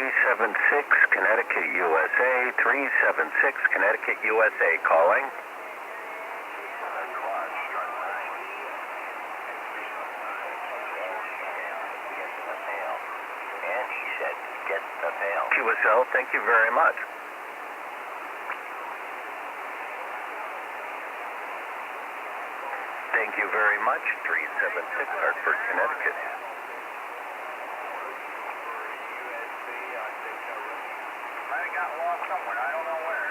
376 Connecticut, USA. 376 Connecticut, USA calling. And he said, get the mail. QSL, thank you very much. Thank you very much. 376 Hartford, Connecticut. I got lost somewhere. I don't know where.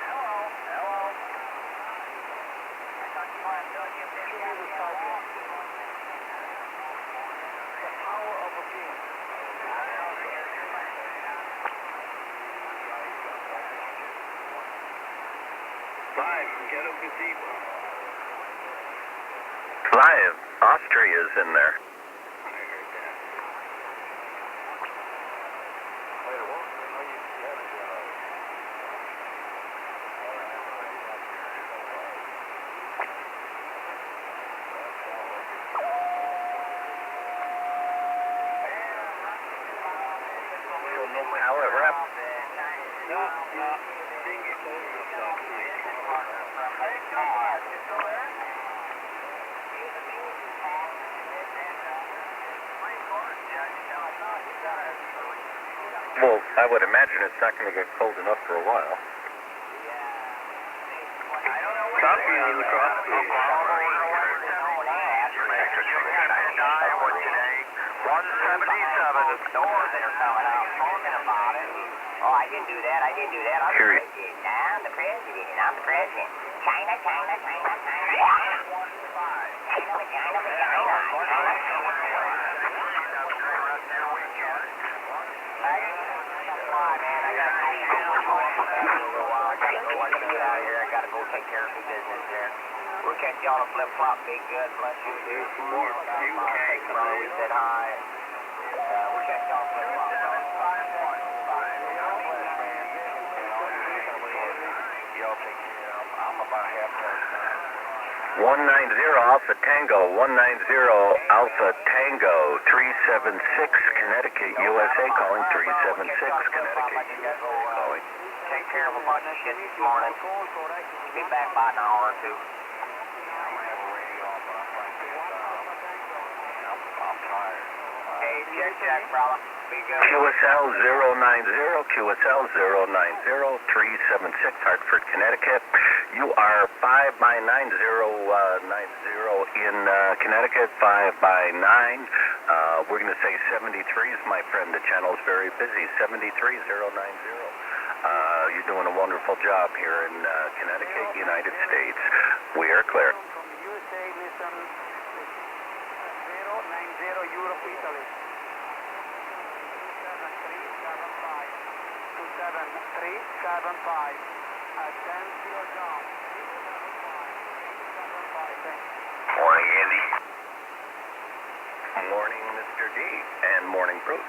Hello. Hello. I thought you wanted to give this guy the power of a being. Live from Ghetto Gazebo. Live. Austria's in there. I heard that. However, well, I would imagine it's not going to get cold enough for a while. Coffee on the cross street. 177. Doors that are coming out talking about it. Oh, I didn't do that. I didn't do that. I'm the president. I'm the president. I'm the president. China, China, China, China. China, vagina, vagina. I gotta go take care of some business there. We'll catch you on a flip-flop. Be good. Bless you. There's some more UK We said hi. We'll catch you on a flip-flop. Y'all take care of them. I'm about halfway. 190 Alpha Tango, 190 Alpha Tango, 376 Connecticut, USA calling, 376 Connecticut, USA calling. Take care of a bunch of shit this morning. Be back by an hour or two. I'm tired. Hey, check, brother. Be good. QSL 090, QSL 090, 376 Hartford, Connecticut. You are 5 by 9090 in Connecticut, 5 by 9. We're going to say 73s, my friend. The channel is very busy. 73090. You're doing a wonderful job here in Connecticut, United States. We are clear. From USA, listen, 090 Europe, Italy. 27375. 10 John. 275. Thanks. Morning, Andy. Morning, Mr. D. And morning, Bruce.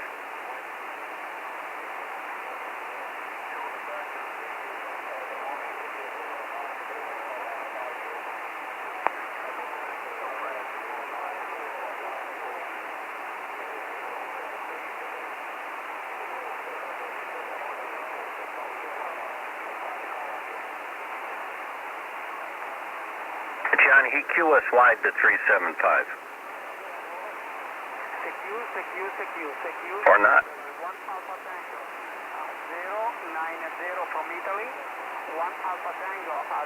John, he QS wide to 375. Secure. Or not. 1 Alpha Tango, 090 from Italy. 1 Alpha Tango, 090.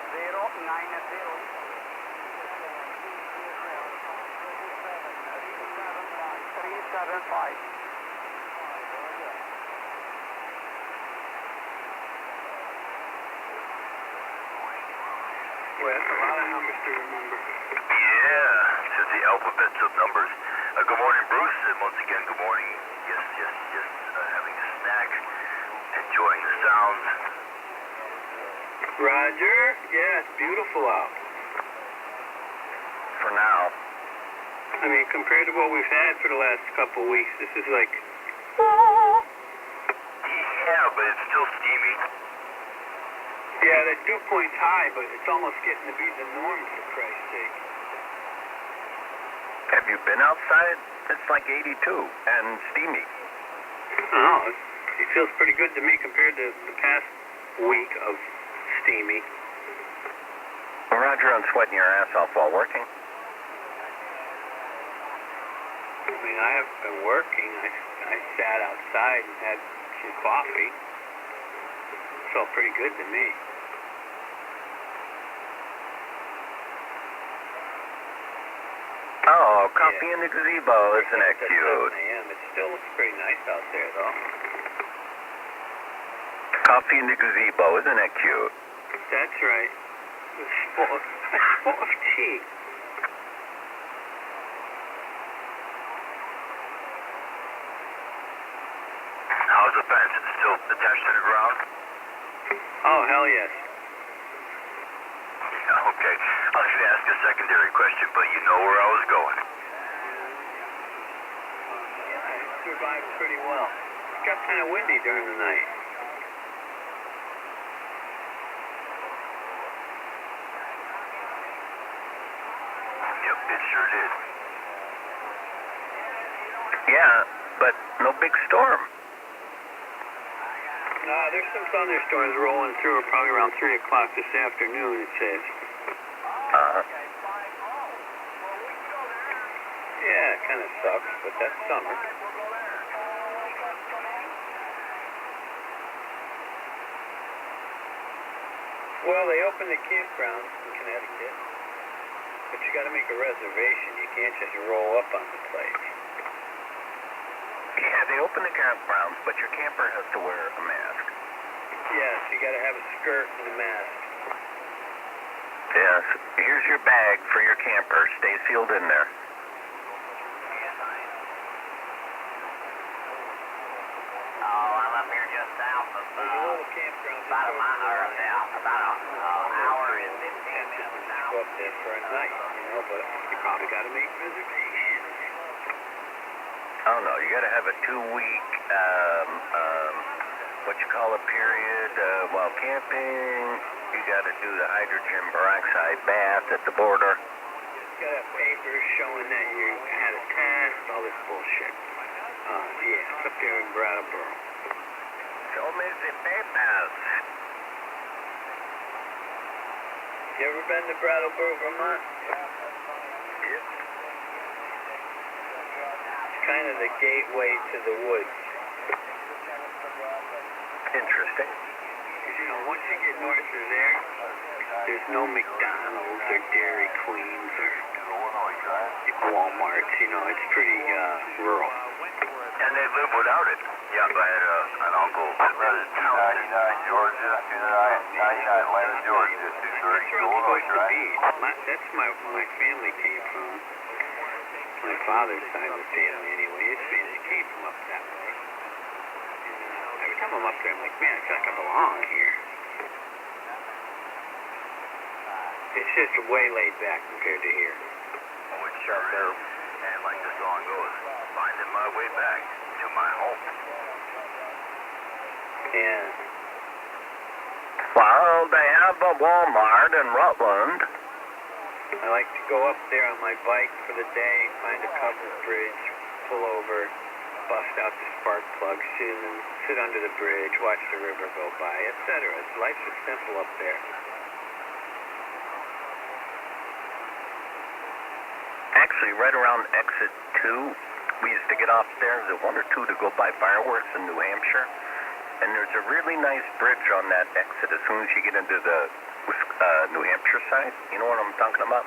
375. Well, that's a lot of numbers to remember. Yeah, it's just the alphabets of numbers. Good morning, Bruce. And once again, good morning. Yes, having a snack, enjoying the sounds. Roger. Yeah, it's beautiful out. For now. I mean, compared to what we've had for the last couple of weeks, this is like... Yeah, but it's still steamy. Yeah, that dew point's high, but it's almost getting to be the norm, for Christ's sake. Have you been outside? It's like 82 and steamy. Oh, it feels pretty good to me compared to the past week of steamy. Well, Roger, I'm sweating your ass off while working. I mean, I have been working. I sat outside and had some coffee. It felt pretty good to me. Oh, coffee in the gazebo, isn't that It's cute? 7 a.m. It still looks pretty nice out there, though. Coffee in the gazebo, isn't that cute? That's right. It's full of tea. How's the fence? It's still attached to the ground? Oh, hell yes. Okay. I was going to ask a secondary question, but you know where I was going. Yeah, it survived pretty well. It got kind of windy during the night. Yep, it sure did. Yeah, but no big storm. There's some thunderstorms rolling through probably around 3 o'clock this afternoon, it says. Yeah, it kind of sucks, but that's summer. Well, they opened the campgrounds in Connecticut, but you got to make a reservation. You can't just roll up on the place. Yeah, they open the campgrounds, but your camper has to wear a mask. Yes, you got to have a skirt and a mask. Yes, here's your bag for your camper. Stay sealed in there. Oh, I'm up here just south of, There's a little campground just about a over mile, or there. about an hour and 15 minutes Go south. up there for a night, but you probably got to make reservations. Oh, no, you got to have a 2-week, what you call a period while camping. You got to do the hydrogen peroxide bath at the border. You got to have papers showing that you had a test, all this bullshit. Yeah, it's up there in Brattleboro. Show me the papers. You ever been to Brattleboro, Vermont? Yep. It's kind of the gateway to the woods. Interesting. You know, once you get north of there's no McDonald's or Dairy Queens or Walmarts. You know, it's pretty rural. And they live without it. Yeah, I had an uncle that lived in 99 Georgia, 99 Atlanta, Georgia, 230 That's where I'm Illinois, supposed to right? be. That's my family came from. My father's side of the family, anyway. His family came from up that way. And every time I'm up there, I'm like, man, I feel like I belong here. It's just way laid back compared to here. Which sure is. And like the song goes, finding my way back to my home. Yeah. Well, they have a Walmart in Rutland. I like to go up there on my bike for the day, find a covered bridge, pull over, bust out the spark plug, sit under the bridge, watch the river go by, etc. Life is simple up there. Actually, right around exit 2, we used to get off there at 1 or 2 to go buy fireworks in New Hampshire. And there's a really nice bridge on that exit as soon as you get into the New Hampshire side. You know what I'm talking about?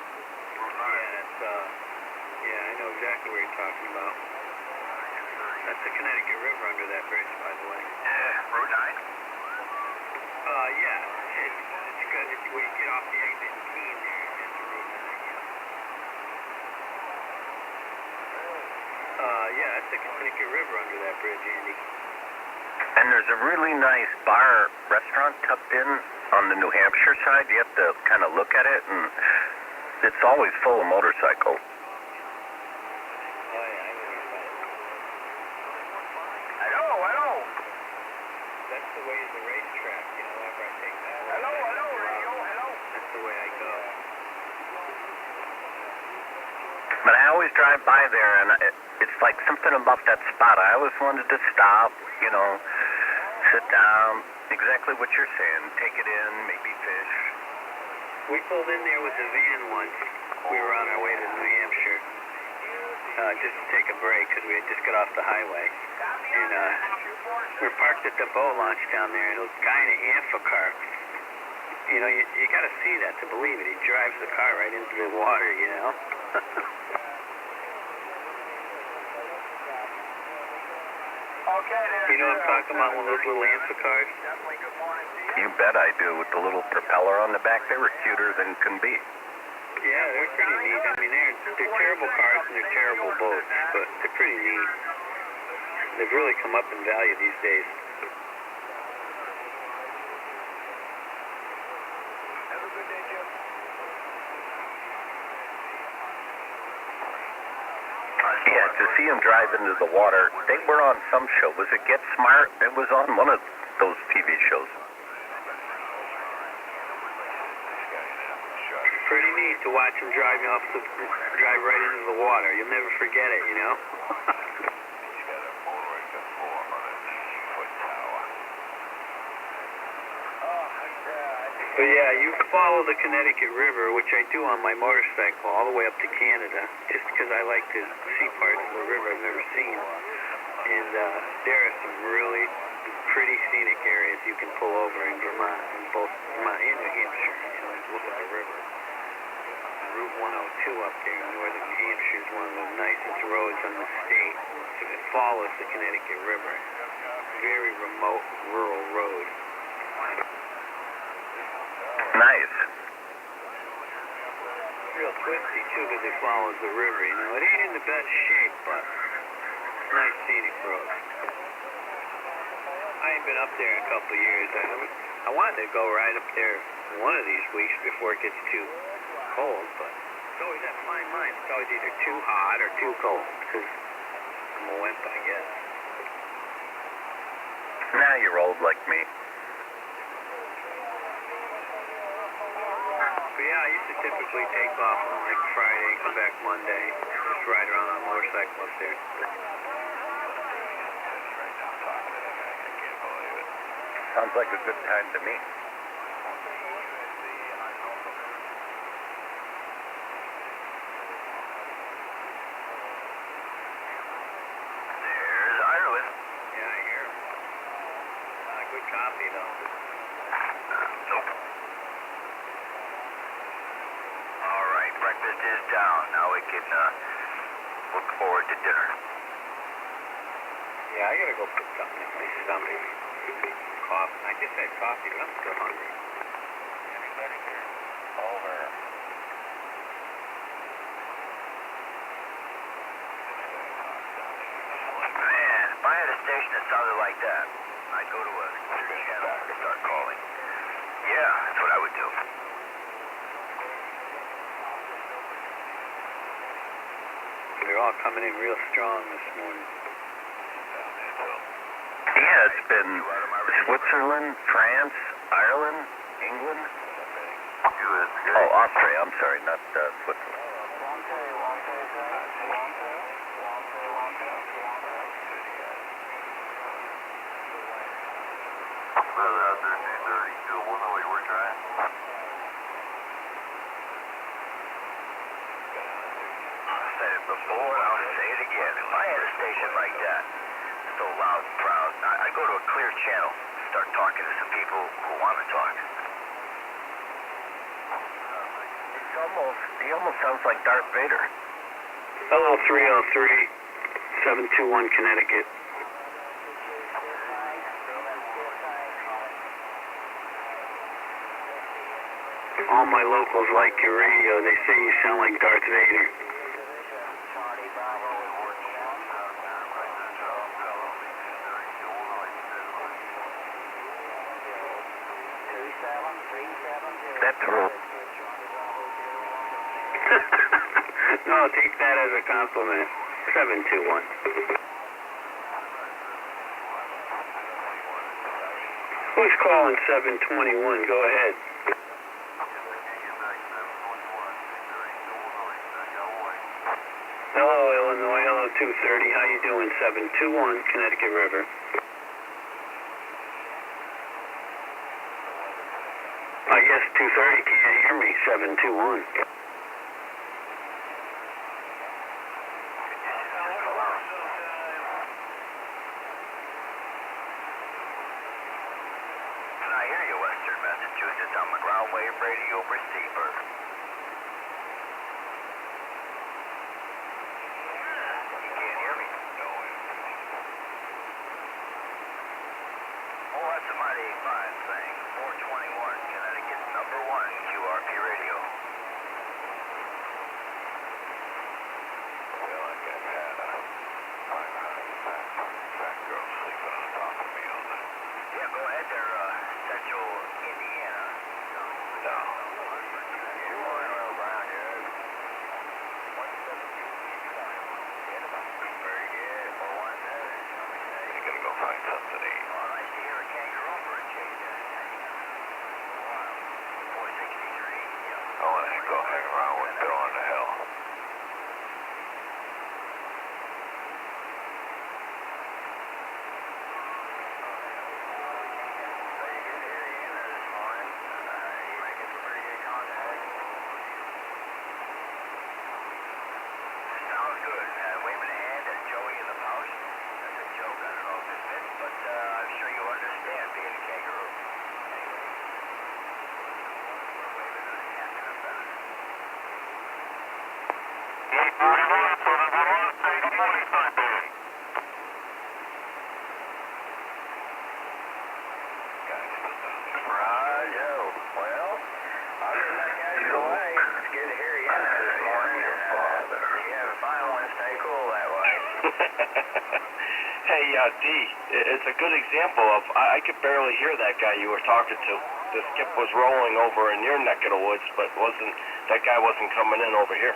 Yeah, I know exactly what you're talking about. That's the Connecticut River under that bridge, by the way. Route 9? Yeah. It's good. When you get off the exit in Keene there, it's Route 9, yeah. That's the Connecticut River under that bridge, Andy. And there's a really nice bar restaurant tucked in on the New Hampshire side. You have to kind of look at it, and it's always full of motorcycles. Oh, yeah, I know you're right. Hello. That's the way to the racetrack, whenever I take that. Hello, radio, hello. That's the way I go. But I always drive by there, and it's like something about that spot. I always wanted to stop, you know, sit down, exactly what you're saying, take it in, maybe fish. We pulled in there with the van once. We were on our way to New Hampshire, just to take a break because we had just got off the highway. And we were parked at the boat launch down there, and a guy in an Ampha car. You know, you got to see that to believe it. He drives the car right into the water, you know. You know what I'm talking about, one of those little Ampha cars? You bet I do, with the little propeller on the back. They were cuter than can be. Yeah, they're pretty neat. I mean, they're terrible cars and they're terrible boats, but they're pretty neat. They've really come up in value these days. Yeah, to see him drive into the water, they were on some show. Was it Get Smart? It was on one of those TV shows. Pretty neat to watch him drive right into the water. You'll never forget it, you know? But yeah, you follow the Connecticut River, which I do on my motorcycle, all the way up to Canada, just because I like to see parts of the river I've never seen. And there are some really pretty scenic areas you can pull over in Vermont, in both Vermont and New Hampshire, you know, look at the river. Route 102 up there in northern New Hampshire is one of the nicest roads on the state. It follows the Connecticut River. Very remote, rural road. Nice. Real twisty, too, because it follows the river, you know. It ain't in the best shape, but it's a nice scenic road. I ain't been up there in a couple of years. I wanted to go right up there one of these weeks before it gets too cold, but it's always that fine line. It's always either too hot or too cold, because I'm a wimp, I guess. Now you're old like me. But yeah, I used to typically take off on like Friday, come back Monday, just ride around on a motorcycle up there. Sounds like a good time to me. There's Ireland. Yeah, I hear him. Not a good copy, though. Nope. All right, breakfast is down. Now we can look forward to dinner. Yeah, I gotta go put something in my stomach. Coffee. I just had coffee, but I'm still hungry. Anybody here? Over. Man, if I had a station that sounded like that, I'd go to a clear channel and start calling. Yeah, that's what I would do. They're all coming in real strong this morning. Yeah, it's been Switzerland, France, Ireland, England. Oh, Austria, I'm sorry, not Switzerland. I've said it before, and I'll say it again. If I had a station like that, so loud and proud, I'd go to a clear channel, start talking to some people who want to talk. He almost sounds like Darth Vader. Hello, 303, 721 Connecticut. All my locals like your radio. They say you sound like Darth Vader. That's right. No, take that as a compliment. 721. Who's calling 721? Go ahead. Hello, Illinois. Hello, 230. How you doing? 721 Connecticut River. I guess 230 can't hear me. 721. I hear you, Western Massachusetts, on the ground wave radio receiver. You can't hear me? No. Oh, that's a mighty fine thing. 421, Connecticut's number one QRP radio. Well, I guess I had a fat girl sleeping on top of me on the... Yeah, go ahead there, Central Indiana. No. You're going over around here. 117. Very good. For one there. You're going to go find something to eat. Oh, I see here a kangaroo for a change there. 463. Yeah. I want to go hang around with Bill on the hill. Sounds good. Waving a hand at Joey in the pouch. That's a joke. I don't know if it fits, but I'm sure you understand being a kangaroo. Righto. Well, I'll get that guy's away. It's good to hear you in there this morning. You have a fine one. Stay cool that way. Hey, D, it's a good example of, I could barely hear that guy you were talking to. The skip was rolling over in your neck of the woods, but that guy wasn't coming in over here.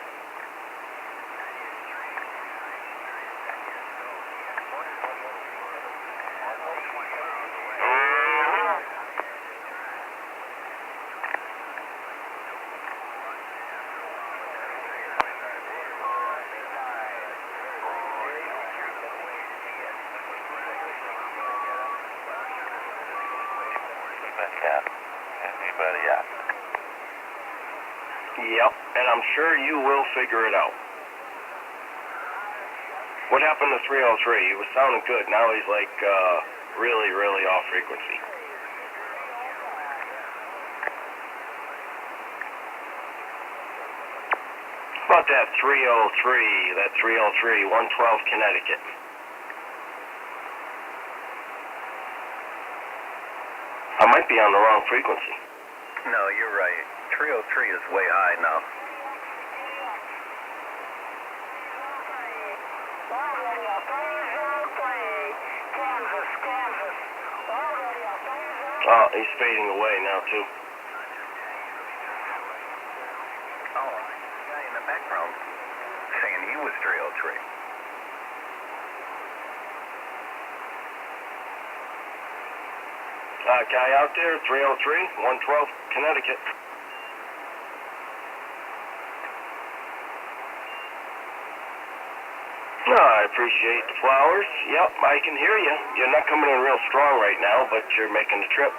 Anybody out? Yep, and I'm sure you will figure it out. What happened to 303? He was sounding good. Now he's like really, really off frequency. How about that 303, 112 Connecticut? I might be on the wrong frequency. No, you're right. 303 is way high now. Oh, he's fading away now, too. Oh, the guy in the background saying he was 303. Guy out there, 303, 112 Connecticut. No, I appreciate the flowers. Yep, I can hear you. You're not coming in real strong right now, but you're making the trip.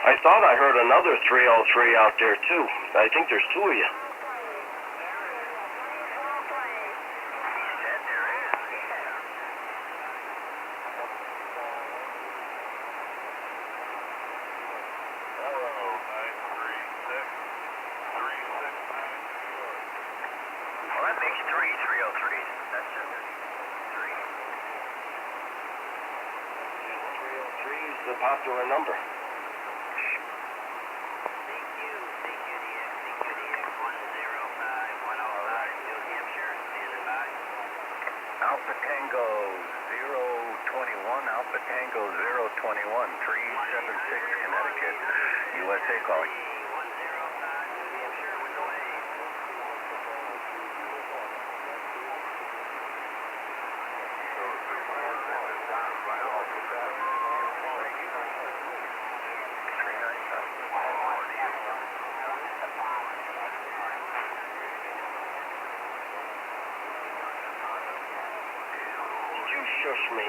I thought I heard another 303 out there, too. I think there's two of you. Well, that makes three 303s. That's just three. 303 is the popular number. Alpha Tango 021, Alpha Tango 021, 376 Connecticut, USA calling. shushed me.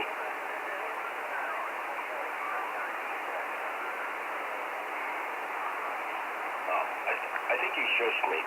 Oh, I think he shushed me.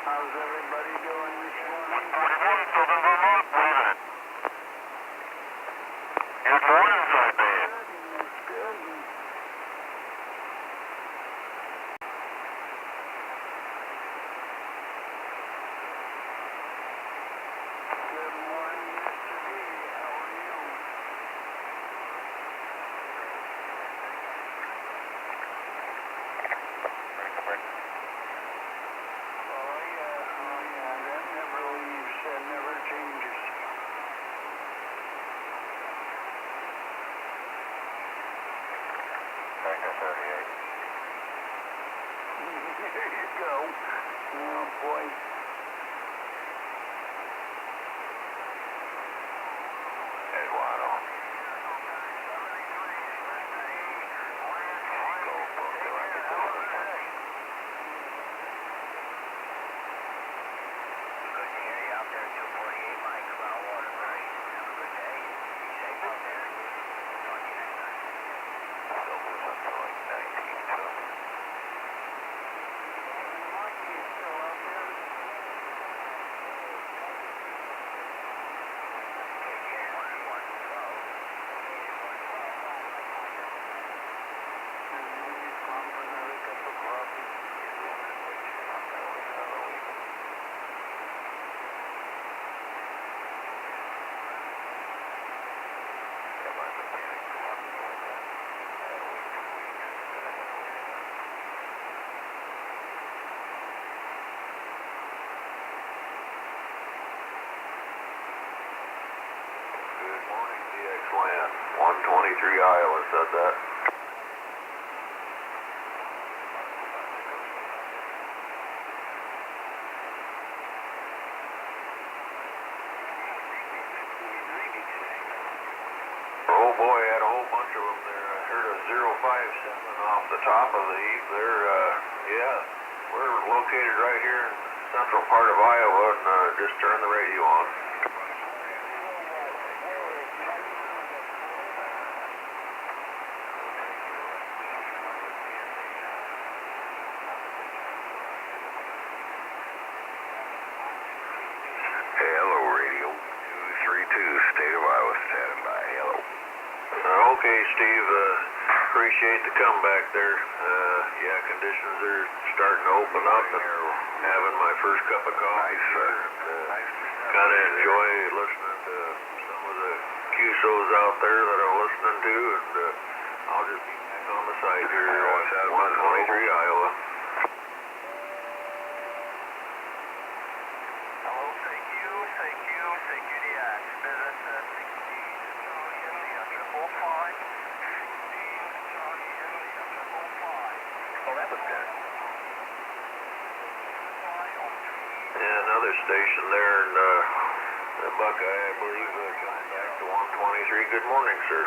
How's everybody doing this morning? Good morning, Southern. That's good. Good morning, Mr. D. How are you? Oh yeah, that never leaves, that never changes. There you go. Oh boy. Land, 123 Iowa said that. Oh boy, had a whole bunch of them there. I heard a 057 off the top of the heap there. Yeah, we're located right here in the central part of Iowa, and just turned the radio on. Hello, radio 232, state of Iowa, standing by. Hello. Okay, Steve, appreciate the comeback there. Yeah, conditions are starting to open up, and having my first cup of coffee, sir. Kind of enjoy listening to some of the QSOs out there that I'm listening to, and I'll just be back on the side here, 123 Iowa. Another station there in Buckeye, I believe, coming back to 123. Good morning, sir.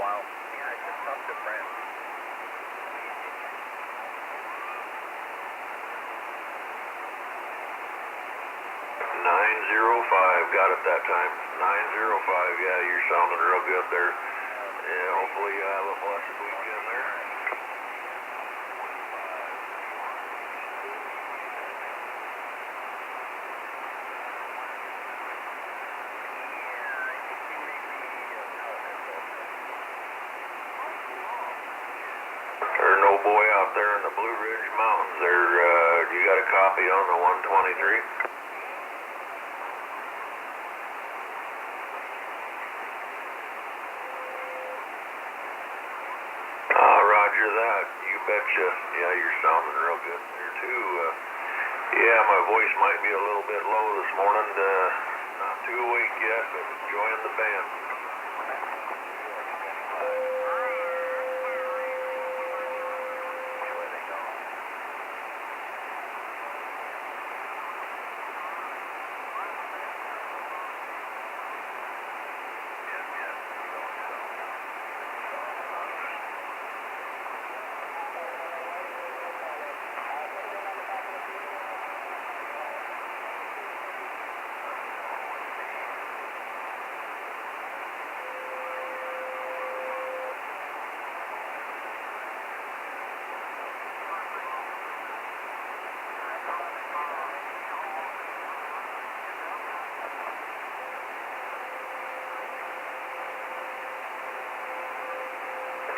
Wow. Yeah, it's just tough to print. 905, got it that time. 905, yeah, you're sounding real good there. Yeah, hopefully you have a blessed weekend there. out there in the Blue Ridge Mountains. There, you got a copy on the 123? Roger that. You betcha. Yeah, you're sounding real good there too. Yeah, my voice might be a little bit low this morning. Not too awake yet, but enjoying the band.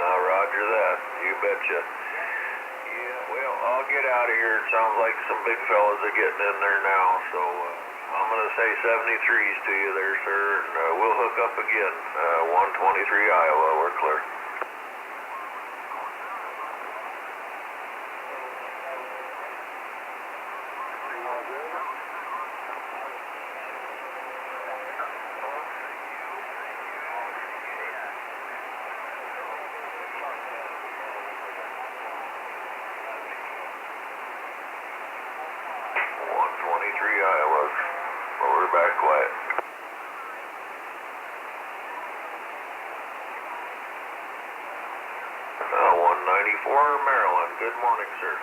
Roger that. You betcha. Yeah, well, I'll get out of here. It sounds like some big fellas are getting in there now, so I'm going to say 73s to you there, sir, and we'll hook up again. 123 Iowa, we're clear. Iowa, well, we're back quiet. Uh, 194 Maryland, good morning, sir.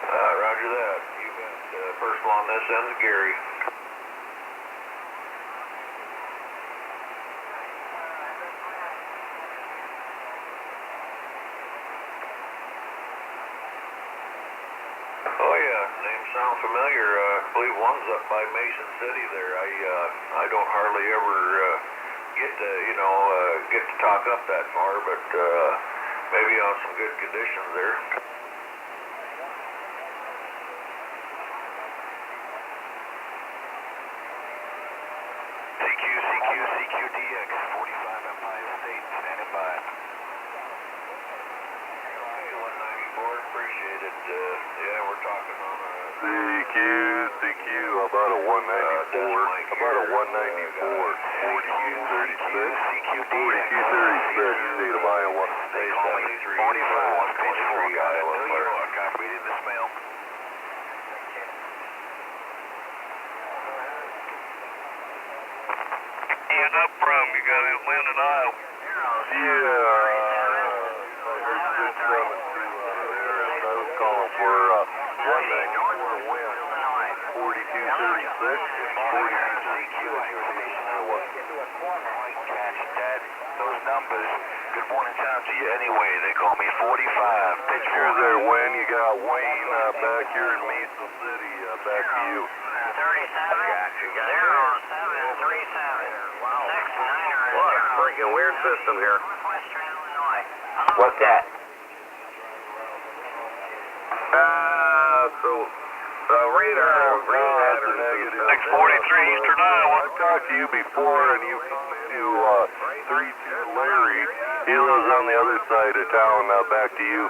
Roger that. You bet. First one on this end's Gary. Oh yeah, names sound familiar. I believe one's up by Mason City there. I don't hardly ever get to get to talk up that far, but maybe on some good conditions there. CQDX 45 Empire State, standing by. 194, appreciate it. Yeah, we're talking on a CQ, about a 194, about a 194, 4236, 4236, state of Iowa. They call me 45, 123 Iowa. New York, I'm reading this mail. Where's up from? You got Midland, Iowa. Yeah. Calling for 194 wind, 4236, 42CQ information Iowa. Catch that, those numbers. Good morning time to you anyway. They call me 45. Picture there, Wayne. You got Wayne back here in Mesa City. Back to you. 370737. Wow. 69er. What a freaking weird system here. Western Illinois. What's that? Radar, that's a negative. 643 Eastern Iowa. I've talked to you before, and you come to 32 Larry. He lives on the other side of town. Back to you.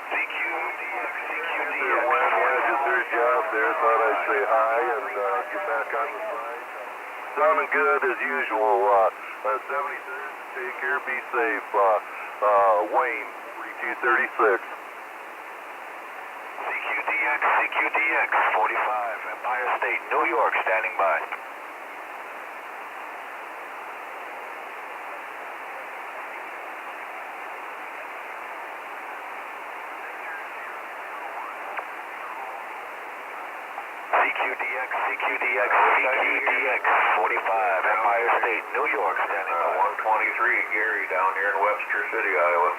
CQDX. When I just heard you out there, thought I'd say hi and get back on the side. Sounding good as usual. 73rd, take care, be safe. Wayne, 4236. CQDX, 45, Empire State, New York, standing by. CQDX, 45, Empire State, New York, standing by. 123, Gary, down here in Webster City, Iowa.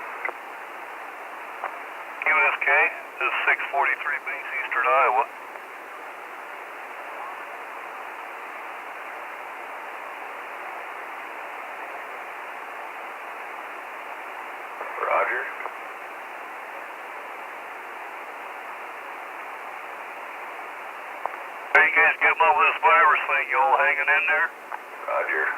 USK. This is 643 base, Eastern Iowa. Roger. How you guys getting over this virus thing? You all hanging in there? Roger.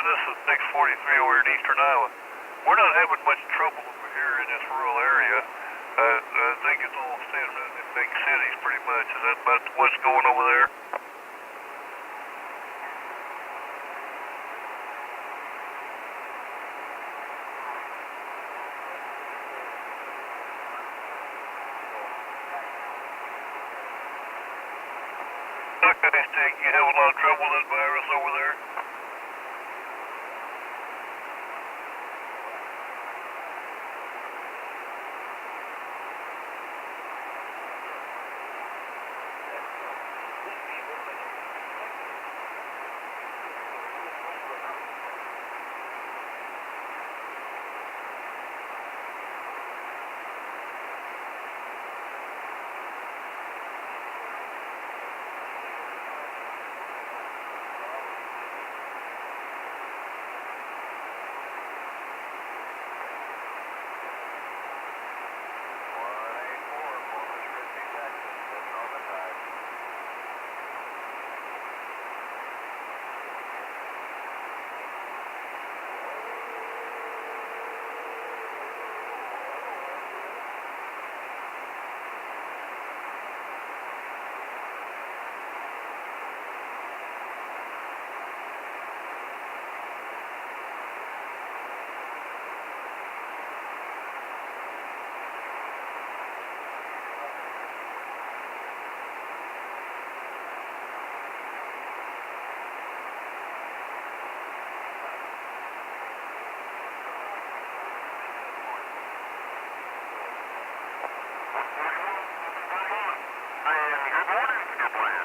This is 643 over in Eastern Iowa. We're not having much trouble over here in this rural area. I think it's all staying in the big cities pretty much. Is that about what's going over there? Okay, Stig, you have a lot of trouble with that virus over there?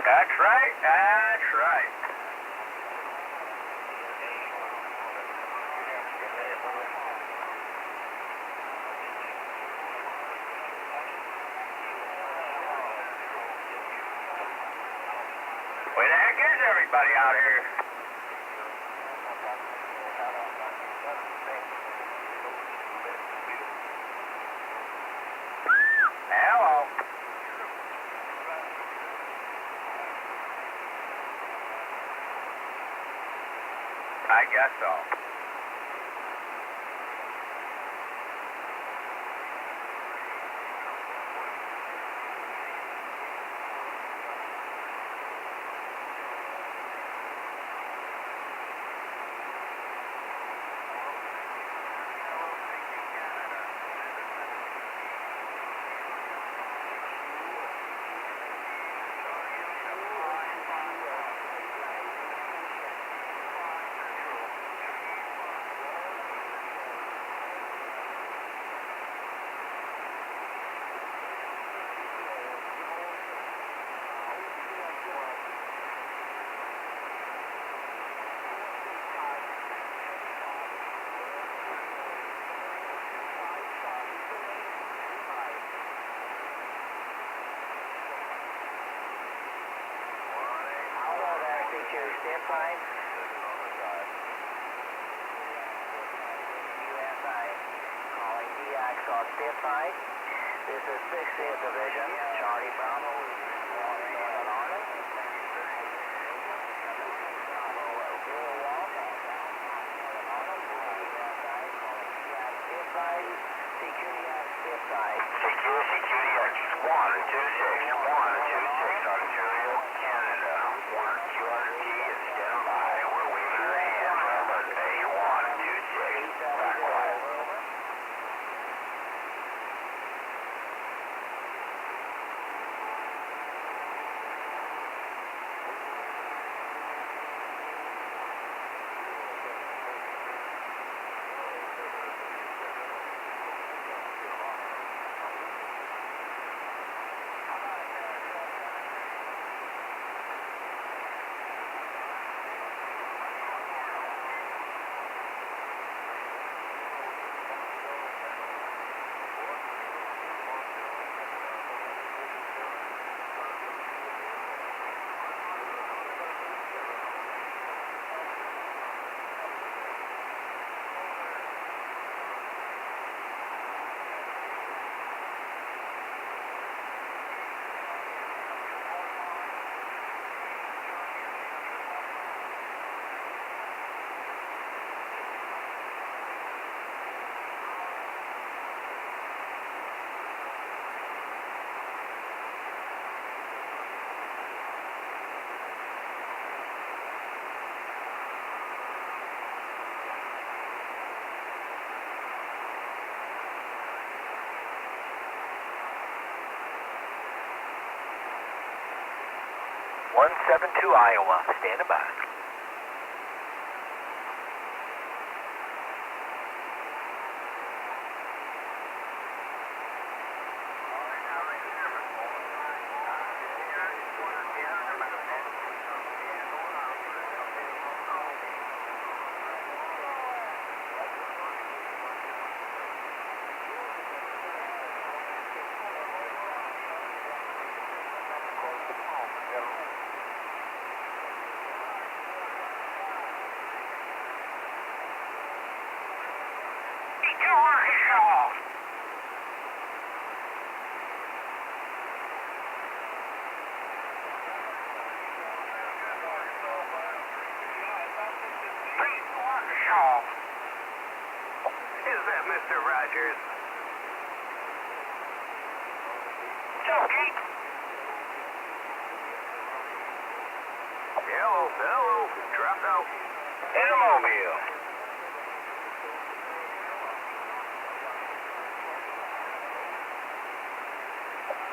That's right, that's right. Where the heck is everybody out here? Hello. I guess so. Stand by. U.S.A. Calling DX on stand by. This is 60th Division. Charlie Bravo. CQDX 126, 126, Ontario, Canada. 1QRT is standby. We're waving our hands. Birthday 126. Back quiet. 172 Iowa, standing by. Is that Mr. Rogers? SkipGate. Hello. Dropped out. Intermobile.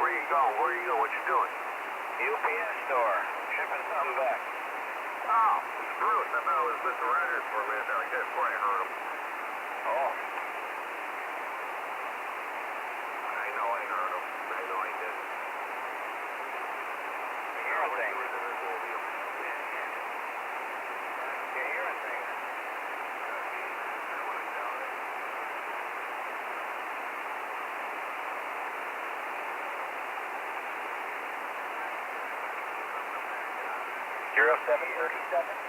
Where you going? What you doing? UPS store. Shipping something back. Oh, it's Bruce. I thought it was Mr. Rogers for a minute there. I guess before I heard him. Oh. I know I heard him. I know I did. You're hearing things. You're hearing things. Zero 737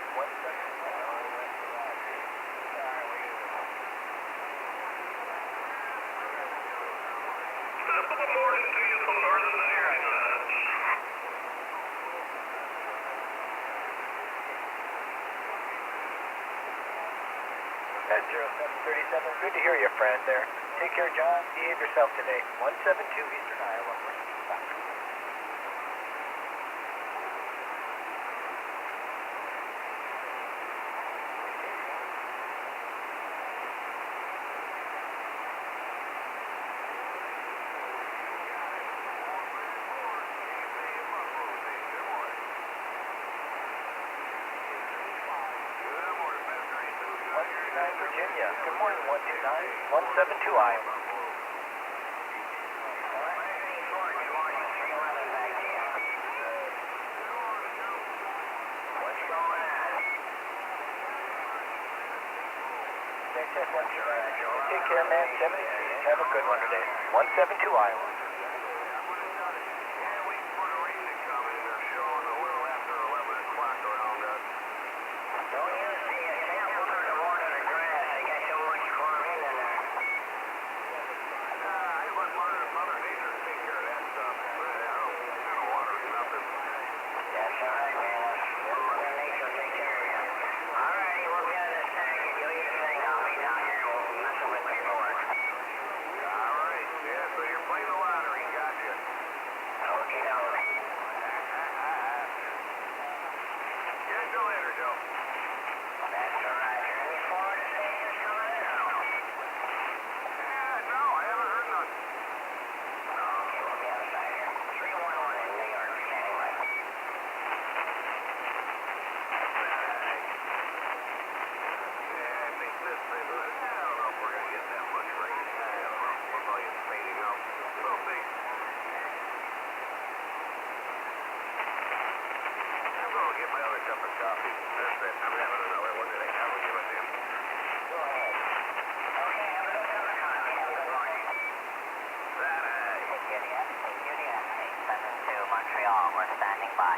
That's 0737. Good to hear you, friend there. Take care, John. Behave yourself today. 172 Eastern Iowa. Virginia. Good morning, 129. 172 Iowa. Take care, man. 73. Have a good one today. 172 Iowa. We're standing by.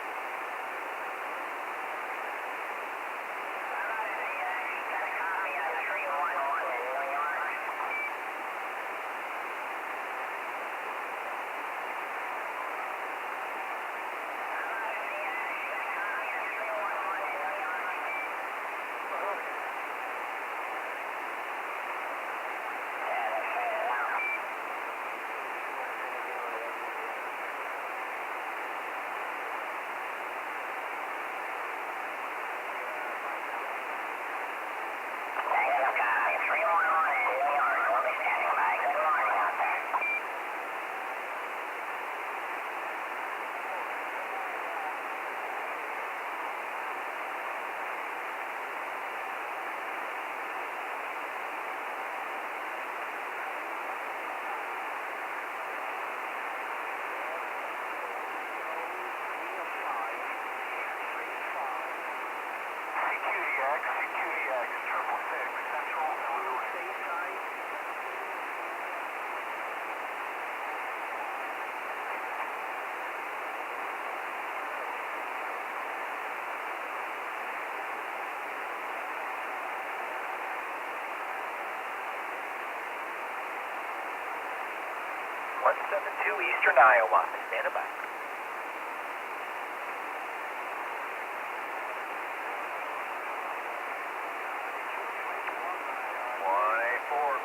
172 Eastern Iowa. Stand by.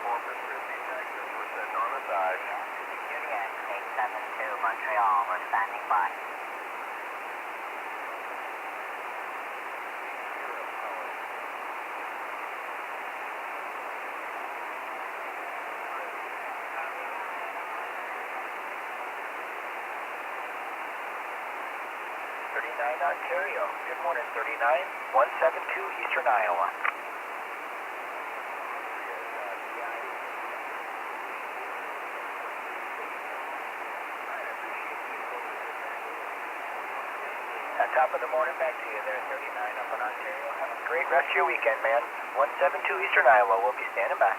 Corpus Christi, Texas. We're sitting on the side. Juliet, 872 Montreal. We're standing by. Ontario. Good morning, 39, 172 Eastern Iowa. Top of the morning back to you there, 39 up in Ontario. Have a great rest of your weekend, man. 172 Eastern Iowa. We'll be standing by.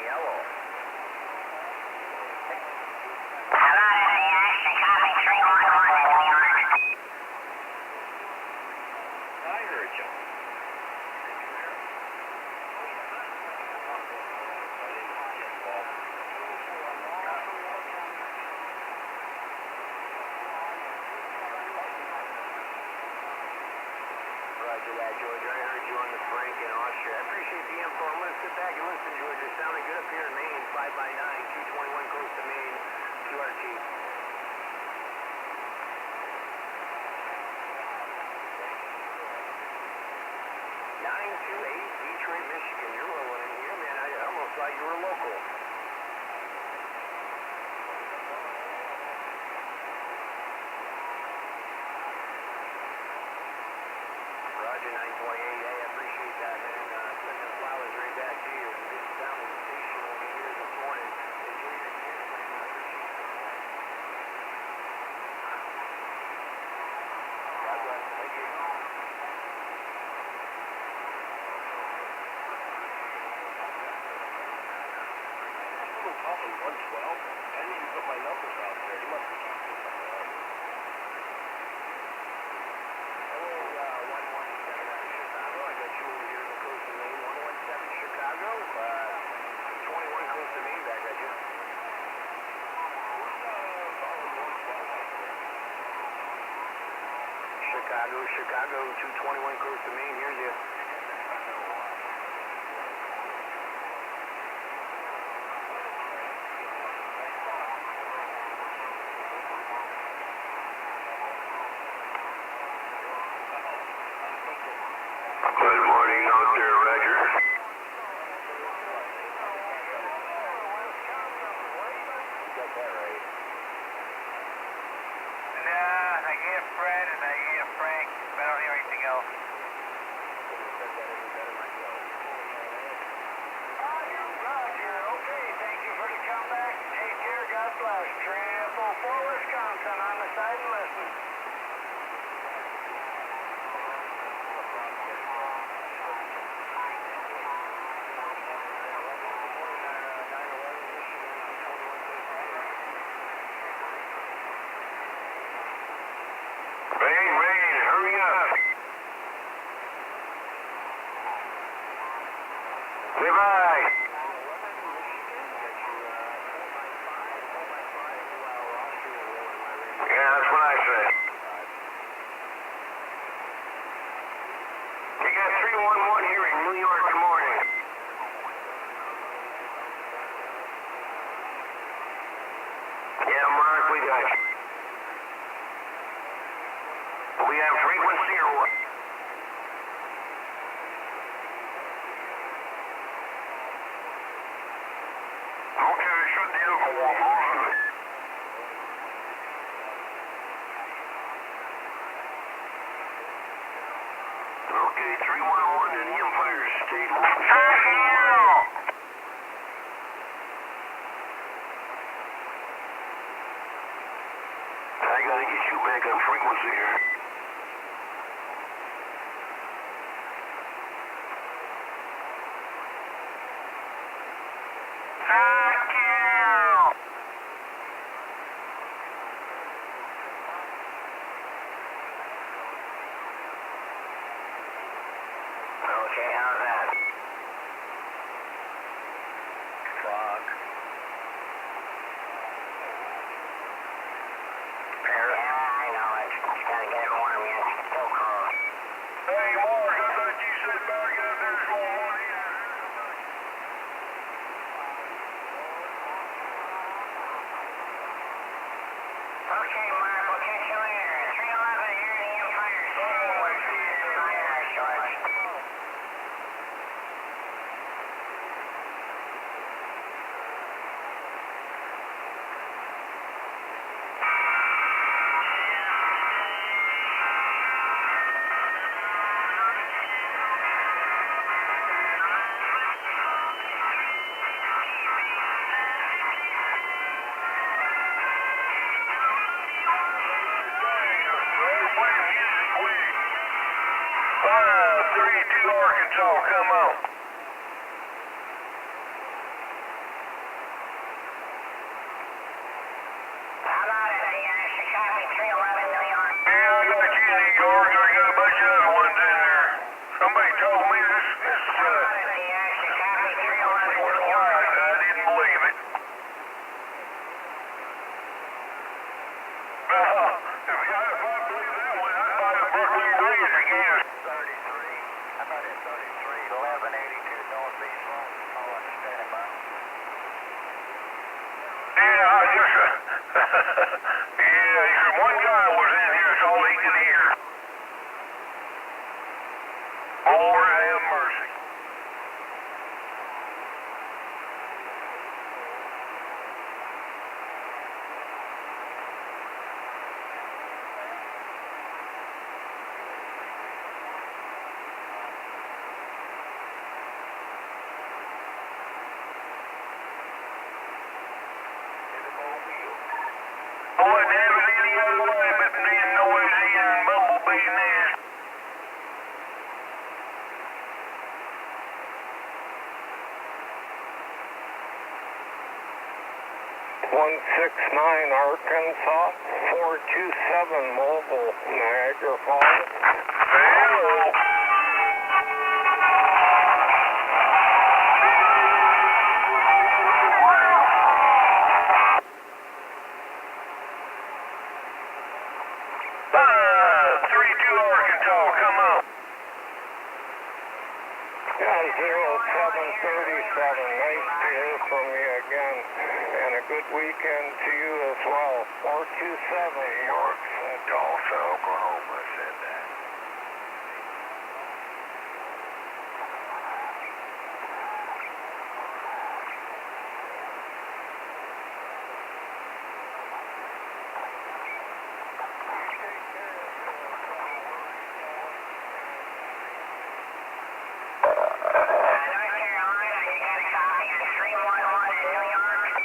Yellow. I heard you. Roger that, Georgia. I heard you on the Frank in Austria. I appreciate the info. I'm going to sit back and listen, Georgia. Sounding good up here in Maine. 5x9, 221 close to Maine, QRT. 928 Detroit, Michigan. You're rolling in here, man. I almost thought you were local. Roger, 928. Hey, I appreciate that, man. Sending flowers right back to you. Good sound of the station over here this morning. Enjoy your kids, man. I appreciate that. God bless. Thank you. Calling 112? I didn't even put my numbers out there. You must be talking to something else. Hello, 117 out of Chicago. I got you over here in the coast of Maine. 117 Chicago. 21 coast of Maine back at you. Chicago, 221 coast of Maine. Here's you. Good morning out there, Roger. You got that right. Nah, I hear Fred and I hear Frank, but I don't hear anything else. Couldn't have said that any better myself. Roger. Okay, thank you for the comeback. Take care. God bless. 404 Wisconsin on the side and listen. Maine, hurry up. Goodbye. Yeah, that's what I said. You got 311 here in New York morning. Yeah, Mark, we got you. We have frequency or what? Okay, shut the other one off. Okay, 311 in the Empire State. I gotta get you back on frequency here. Okay, how's that? Fog. Yeah, I know it. Just gotta get it warm yet. It's still cold. Hey, Mark, I thought you said back out there's going on here. Okay, Mark, we'll catch you later. 311 here in the Empire City. We're flying our shorts. Arkansas, come on. How about it? Chicago 311, New York. Yeah, I got you in New York. I got a bunch of other ones in there. Somebody told me this How about it? Chicago 311, was New York. live. I didn't believe it. If I believe that one, I'd buy a Brooklyn Bridge again. 33. How about it? 33, 1182 Northeast Long. Oh, I'm standing by. Yeah, I just, yeah, one guy was in here, that's all he could hear. Lord have mercy. I wouldn't have it any other way but being noisy and bumblebee nest. .169 Arkansas, 427 Mobile, Niagara Falls. Hello. Arkansas, come on. Yeah, 0737, nice to hear from you again, and a good weekend to you as well. 427 York, Tulsa, Oklahoma said that. North Carolina, you got a copy on 311 in New York?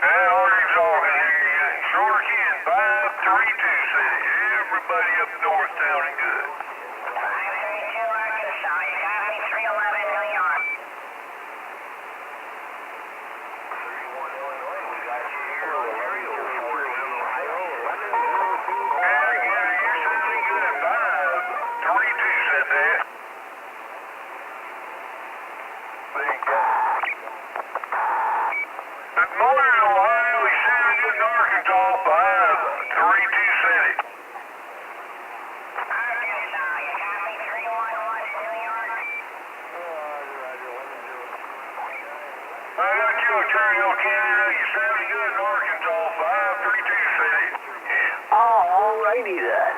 Yeah, Arkansas can hear you. Sure can. 532 city. Everybody up north sounding good. 532 Arkansas, you got me 311 New York. 31 Illinois, we got you here on aerial report in Ohio. Yeah, you're sounding good. 532 said that. Thank God. Good morning, Ohio. He's sounding good in Arkansas. 532 said it. Arkansas, you got me 311 in New York. I got you, Ontario, Canada. You sounding good in Arkansas. 532 said it. Alrighty then.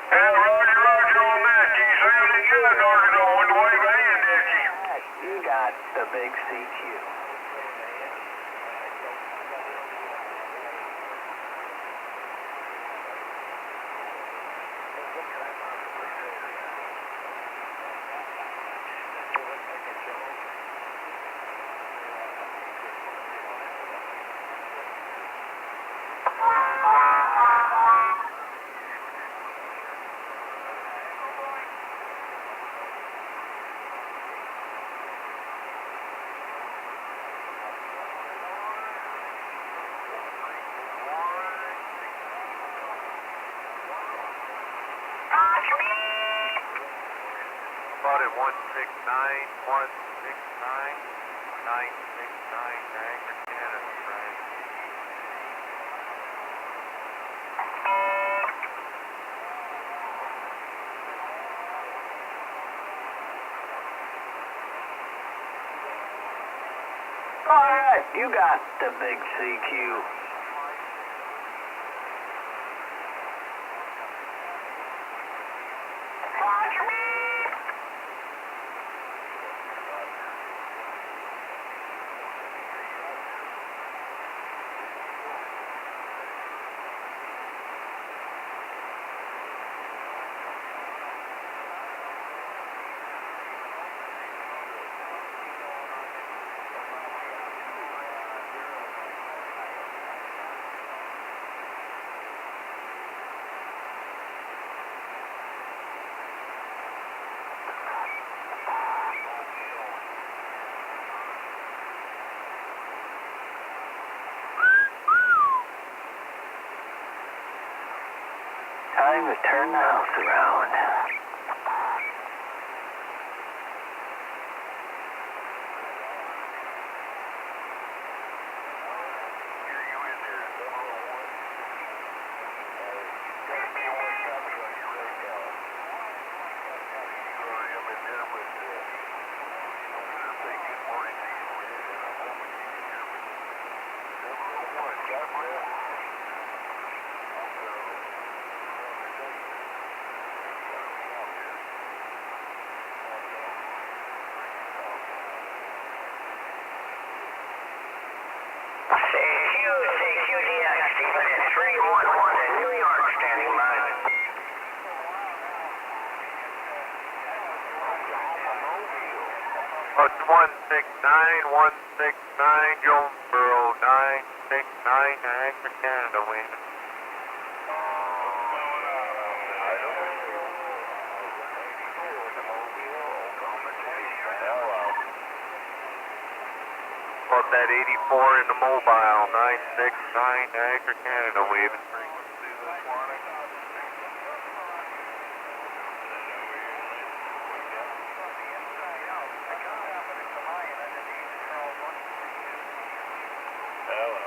Yeah, Roger on that. You sounding good in Arkansas. Went to wave a hand at you. You got the big CQ. at 169, Niagara, Canada, Frank. All right, you got the big CQ. Time to turn the house around. It's 169, Jonesboro, 969, Niagara, Canada, wind. About that 84 in the mobile, 969, Niagara, Canada, waving frequency this morning. Hello.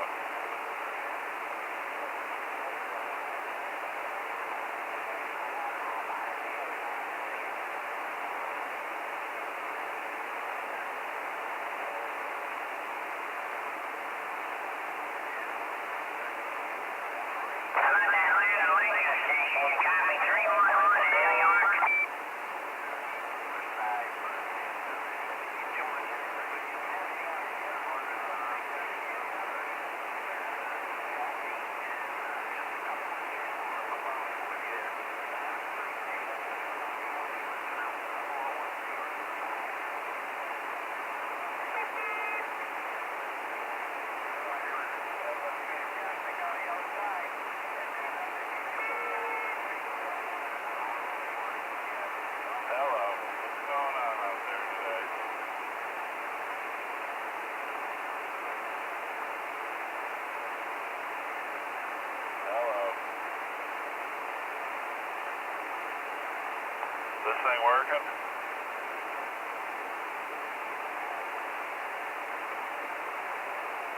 This thing working?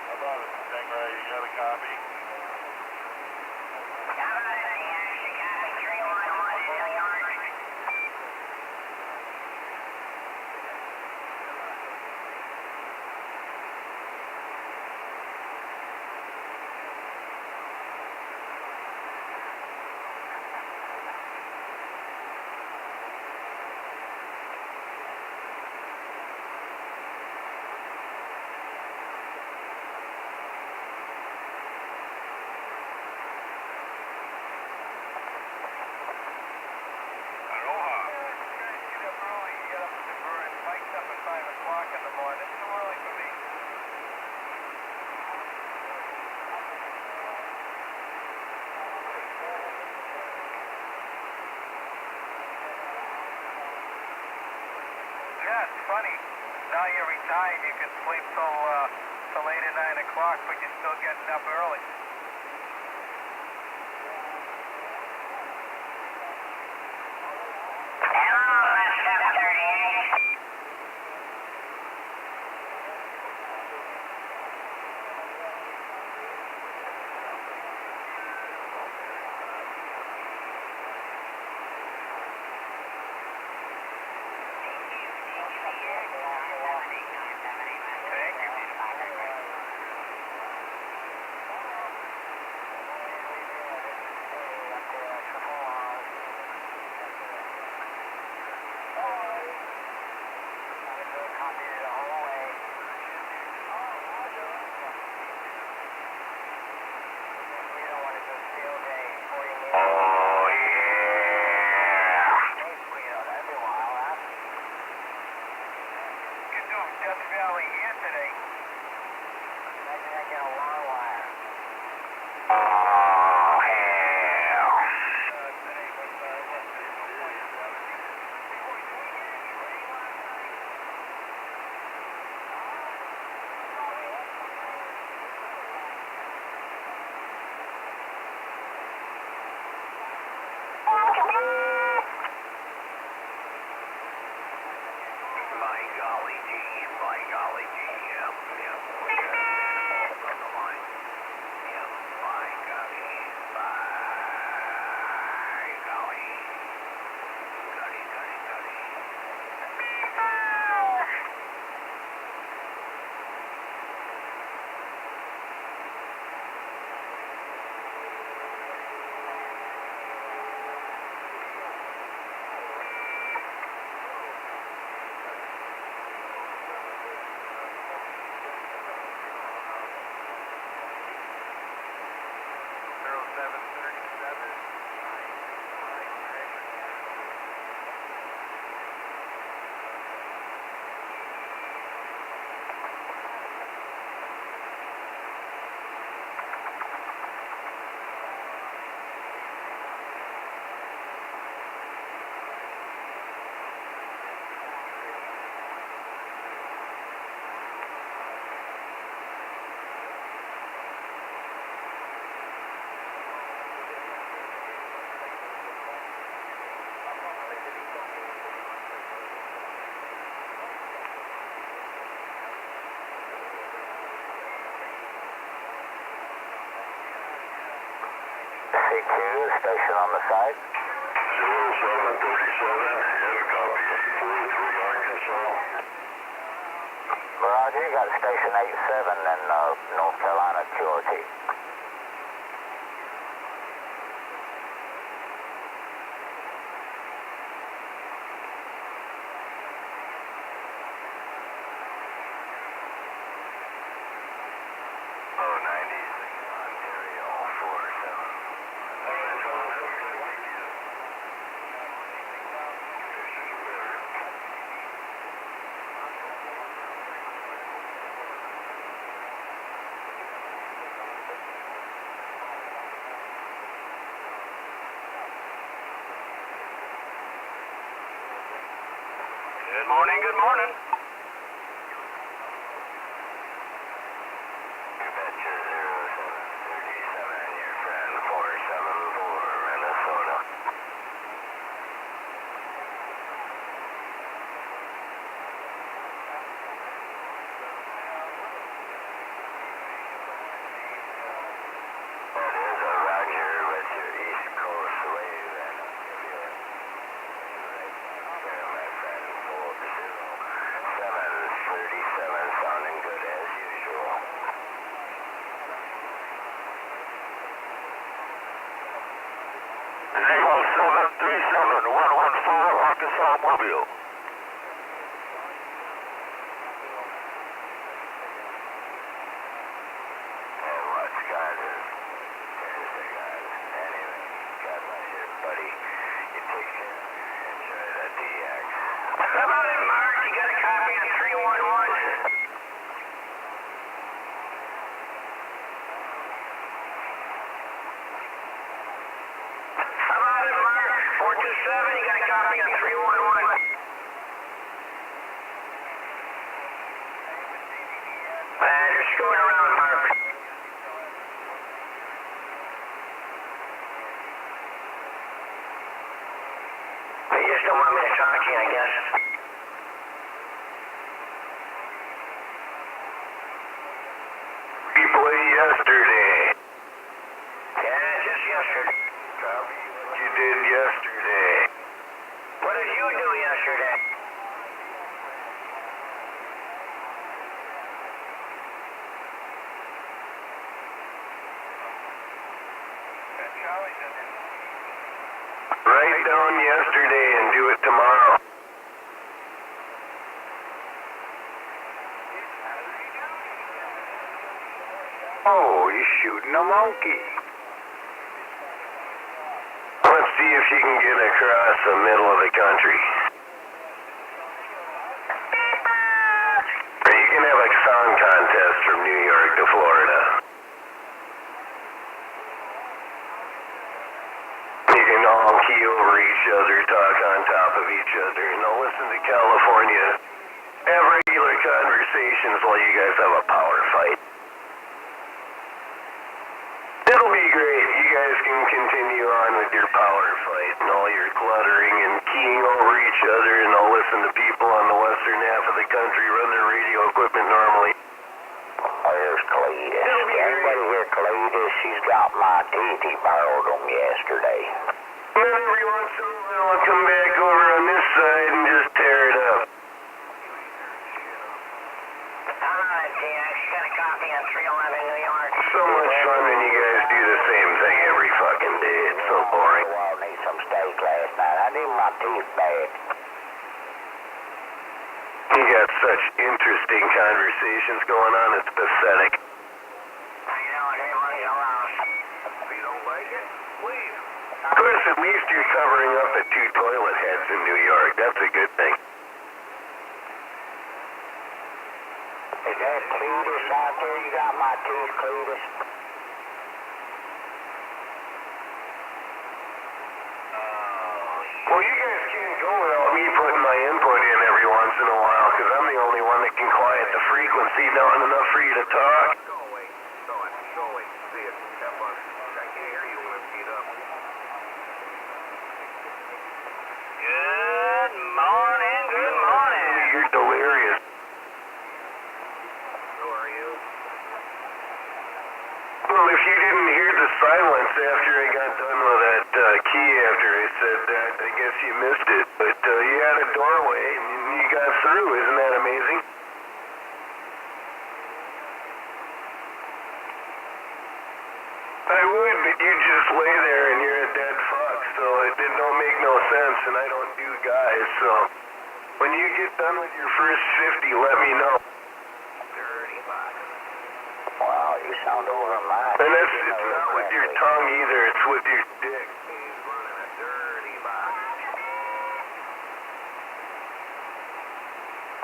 How about it, Stingray? You got a copy? Yeah, it's funny. Now you're retired, you can sleep till 8 or 9 o'clock, but you're still getting up early. Hello, 738. station on the side. 0737, have a copy of 43 Arkansas. Roger, you got a station 87 in North Carolina, QRT. Good morning, good morning. You betcha 0737, your friend 474, Minnesota. That is a Roger with your East Coast wave and my friend 40737, sounding good as usual. Zero 737 114 Arkansas Mobile. And what's got is Thursday, guys. Anyway, God bless you, buddy. You take care. Enjoy that DX. How about it, Mark? You got a copy of 311? How about it, Mark? 427, you got a copy of 311? You're screwing around, Mark. You just don't want me to talk to you, I guess. Replay yesterday. Yeah, just yesterday. Copy what you did yesterday. What did you do yesterday? Write down yesterday and do it tomorrow. Oh, he's shooting a monkey. Let's see if you can get across the middle of the country. Or you can have a song contest from New York to Florida. You can all key over each other, talk on top of each other. Now listen to California. Have regular conversations while you guys have a power fight. It'll be great. You guys can continue on with your power fight and all your cluttering and keying over each other, and I'll listen to people on the western half of the country run their radio equipment normally. There's Cletus. Anybody hear Cletus? She's got my teeth. He borrowed them yesterday. And then every once in a while I'll come back over on this side and just tear it up. Alright, DX, got a copy of 311 New York. So much fun when you guys do the same thing every fucking day. It's so boring. Well, need some steak last night. I need my teeth bad. You got such interesting conversations going on, it's pathetic. How you doing? Everybody's around. If you don't like it, leave. Of course, at least you're covering up the two toilet heads in New York. That's a good thing. Is that Cletus out there? You got my teeth, Cletus? Well, you guys can't go without me putting my input in every once in a while, because I'm the only one that can quiet the frequency down enough for you to talk. Go away. See it. Step on. I can't hear you when it's beat up. Good morning, good morning. You're delirious. Who are you? Well, if you didn't hear the silence after I got done with that key after I said that. I guess you missed it, but you had a doorway and you got through. Isn't that amazing? I would, but you just lay there and you're a dead fuck, so it don't make no sense, and I don't do guys, so when you get done with your first 50, let me know. Wow, you sound over a mile. And it's not with your tongue either, it's with your dick. He's running a dirty box.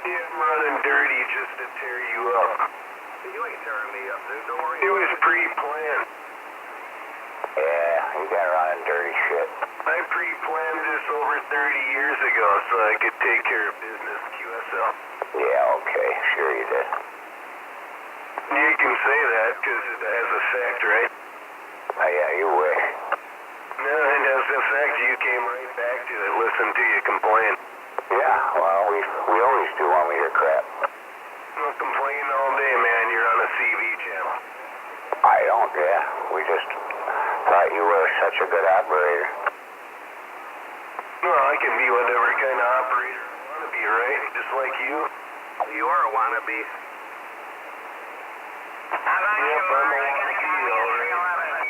Yeah, I'm running dirty just to tear you up. You ain't tearing me up, dude. Don't worry. It was pre-planned. Yeah, you got running dirty shit. I pre-planned this over 30 years ago so I could take care of business, QSL. Yeah, okay, sure you did. You can say that because it has effect, right? Oh, yeah, you wish. No, it has effect. You came right back to it. Listen to you complain. Yeah, well, we always do when we hear crap. Don't complain all day, man. You're on a CV channel. I don't, yeah. We just thought you were such a good operator. Well, I can be whatever kind of operator I want to be, right? Just like you. You are a wannabe. How about Yep, you, I'm Mark? a I gotta wannabe, call you all at right. 311.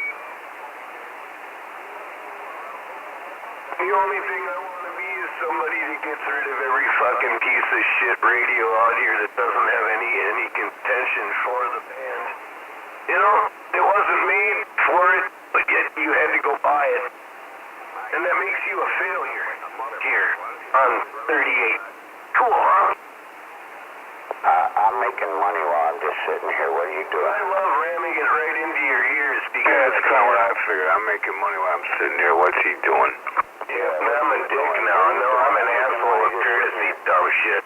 The only thing I want to be is somebody that gets rid of every fucking piece of shit radio out here that doesn't have any contention for the band. You know, it wasn't made for it, but yet you had to go buy it. And that makes you a failure here on 38. Cool, huh? I'm making money while I'm just sitting here. What are you doing? I love ramming it right into your ears because Yeah, that's kind of what I figured. I'm making money while I'm sitting here. What's he doing? Yeah, I'm a dick now. No, I'm an asshole of courtesy, dumb shit.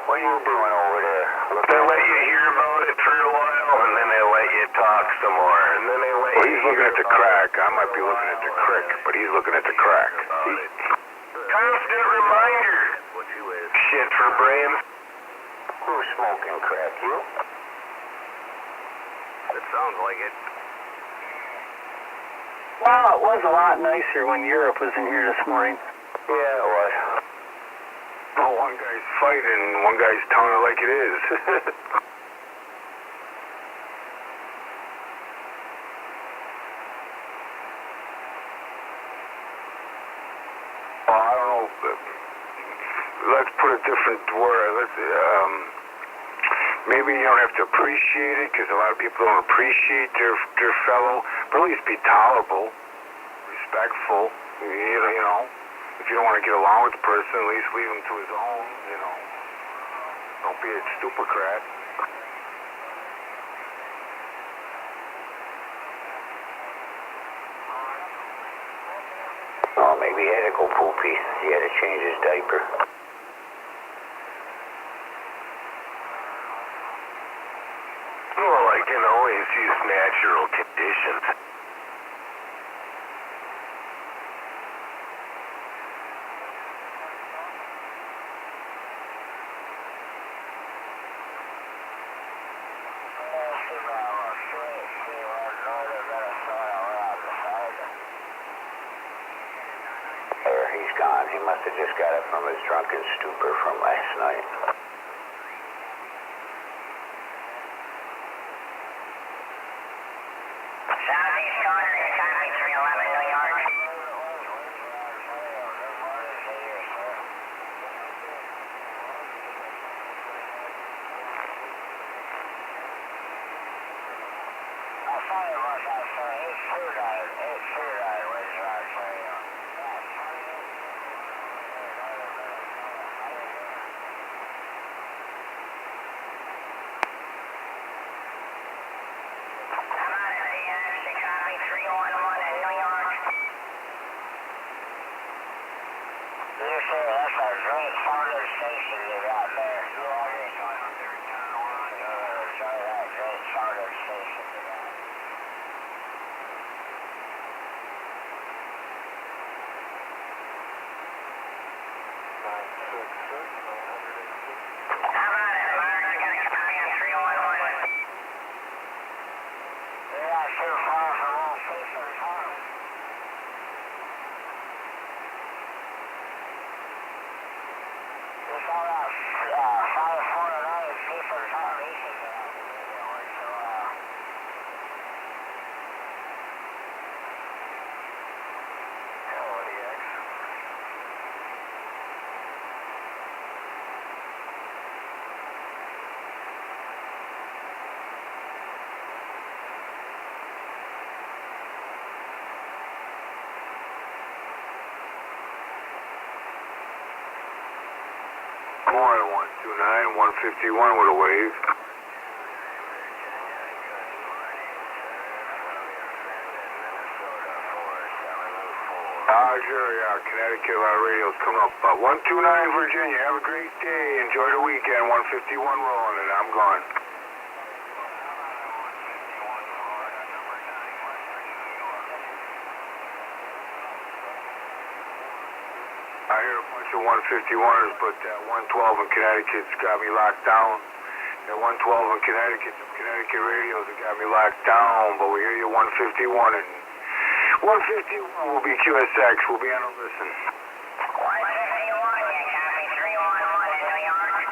What are you doing over there? They let you hear about it for a while, and then they let you talk some more, and then they let Well, you he's looking hear at the about crack. it. I might be looking at the crick, but he's looking at the crack. Constant reminder. What you is. Shit for brains. Who's smoking crack? You? It sounds like it. Well, it was a lot nicer when Europe was in here this morning. Yeah, it was. Oh, one guy's fighting, one guy's telling it like it is. Well, I don't know. Let's put a different word. Maybe you don't have to appreciate it because a lot of people don't appreciate their fellow, but at least be tolerable, respectful. You know, if you don't want to get along with the person, at least leave him to his own. You know, don't be a stupidcrat. Oh, maybe he had to go poopy. He had to change his diaper. Well, I can always use natural conditions. There, he's gone. He must have just got up from his drunken stupor from last night. Southeast corner, Highway 311, New York. That's a great sounding station you got there. Great sounding station you got. How about it, Mark? I got a copy on 311. You're not too far Morning, 129, 151 with a wave. Connecticut, a lot of radios coming up. 129 Virginia, have a great day. Enjoy the weekend. 151 rolling, and I'm gone. I hear a bunch of 151ers, but that 112 in Connecticut's got me locked down. That 112 in Connecticut, some Connecticut radios have got me locked down, but we hear you 151 and 151 will be QSX. We'll be on a listen. 151, you copy 311 in New York.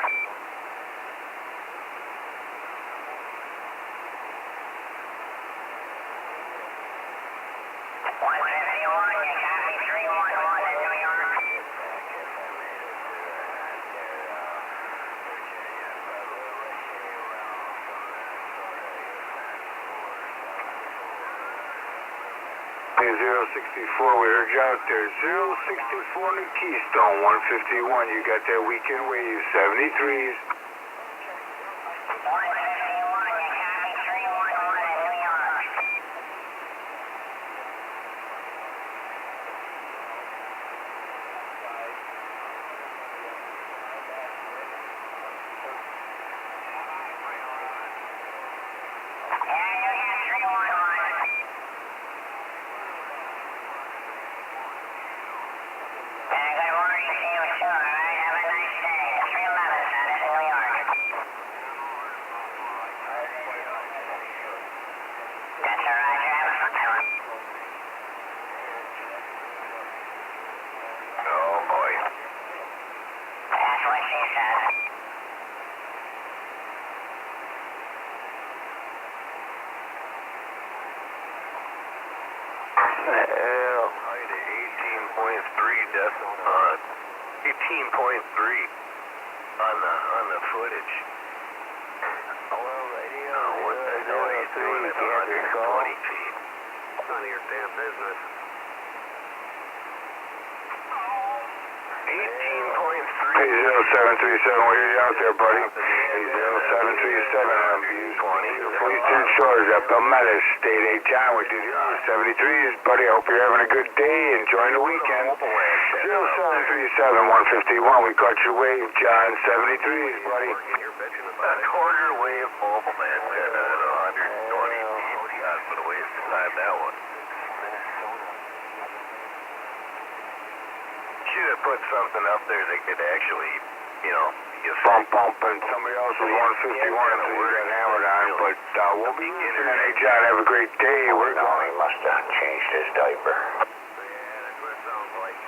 151, you copy 311 in New York. Hey, 064, we heard you out there. 064 New Keystone, 151. You got that weekend wave, 73s. 151, you copy 311 in New York. Yeah, you got 311. Good morning to you too, all right? Have a nice day. 311, that is New York. That's all right, you have a fun time. Oh, boy. That's what she said. Hell, I did 18.3 decimal, 18.3 on the footage. Hello, radio. What the hell are you doing at 120 feet? None of your damn business. 18.3. Hey, 0737, where you out there, buddy? Hey, 0737, I'm beautiful Eastern Shores up Palmetto State. Hey, John, we did 73s, buddy. I hope you're having a good day. Enjoying the weekend. 0737, 151, we caught your wave, John. 73s, buddy. A quarter wave mobile man at 120 feet. God, what a waste of time that one. Should have put something up there that could actually, you know, bump, and somebody else was 151, so we got hammered on. But we'll be getting it. Hey, John, have a great day. We're going. He must have changed his diaper. Yeah, that's what it sounds like.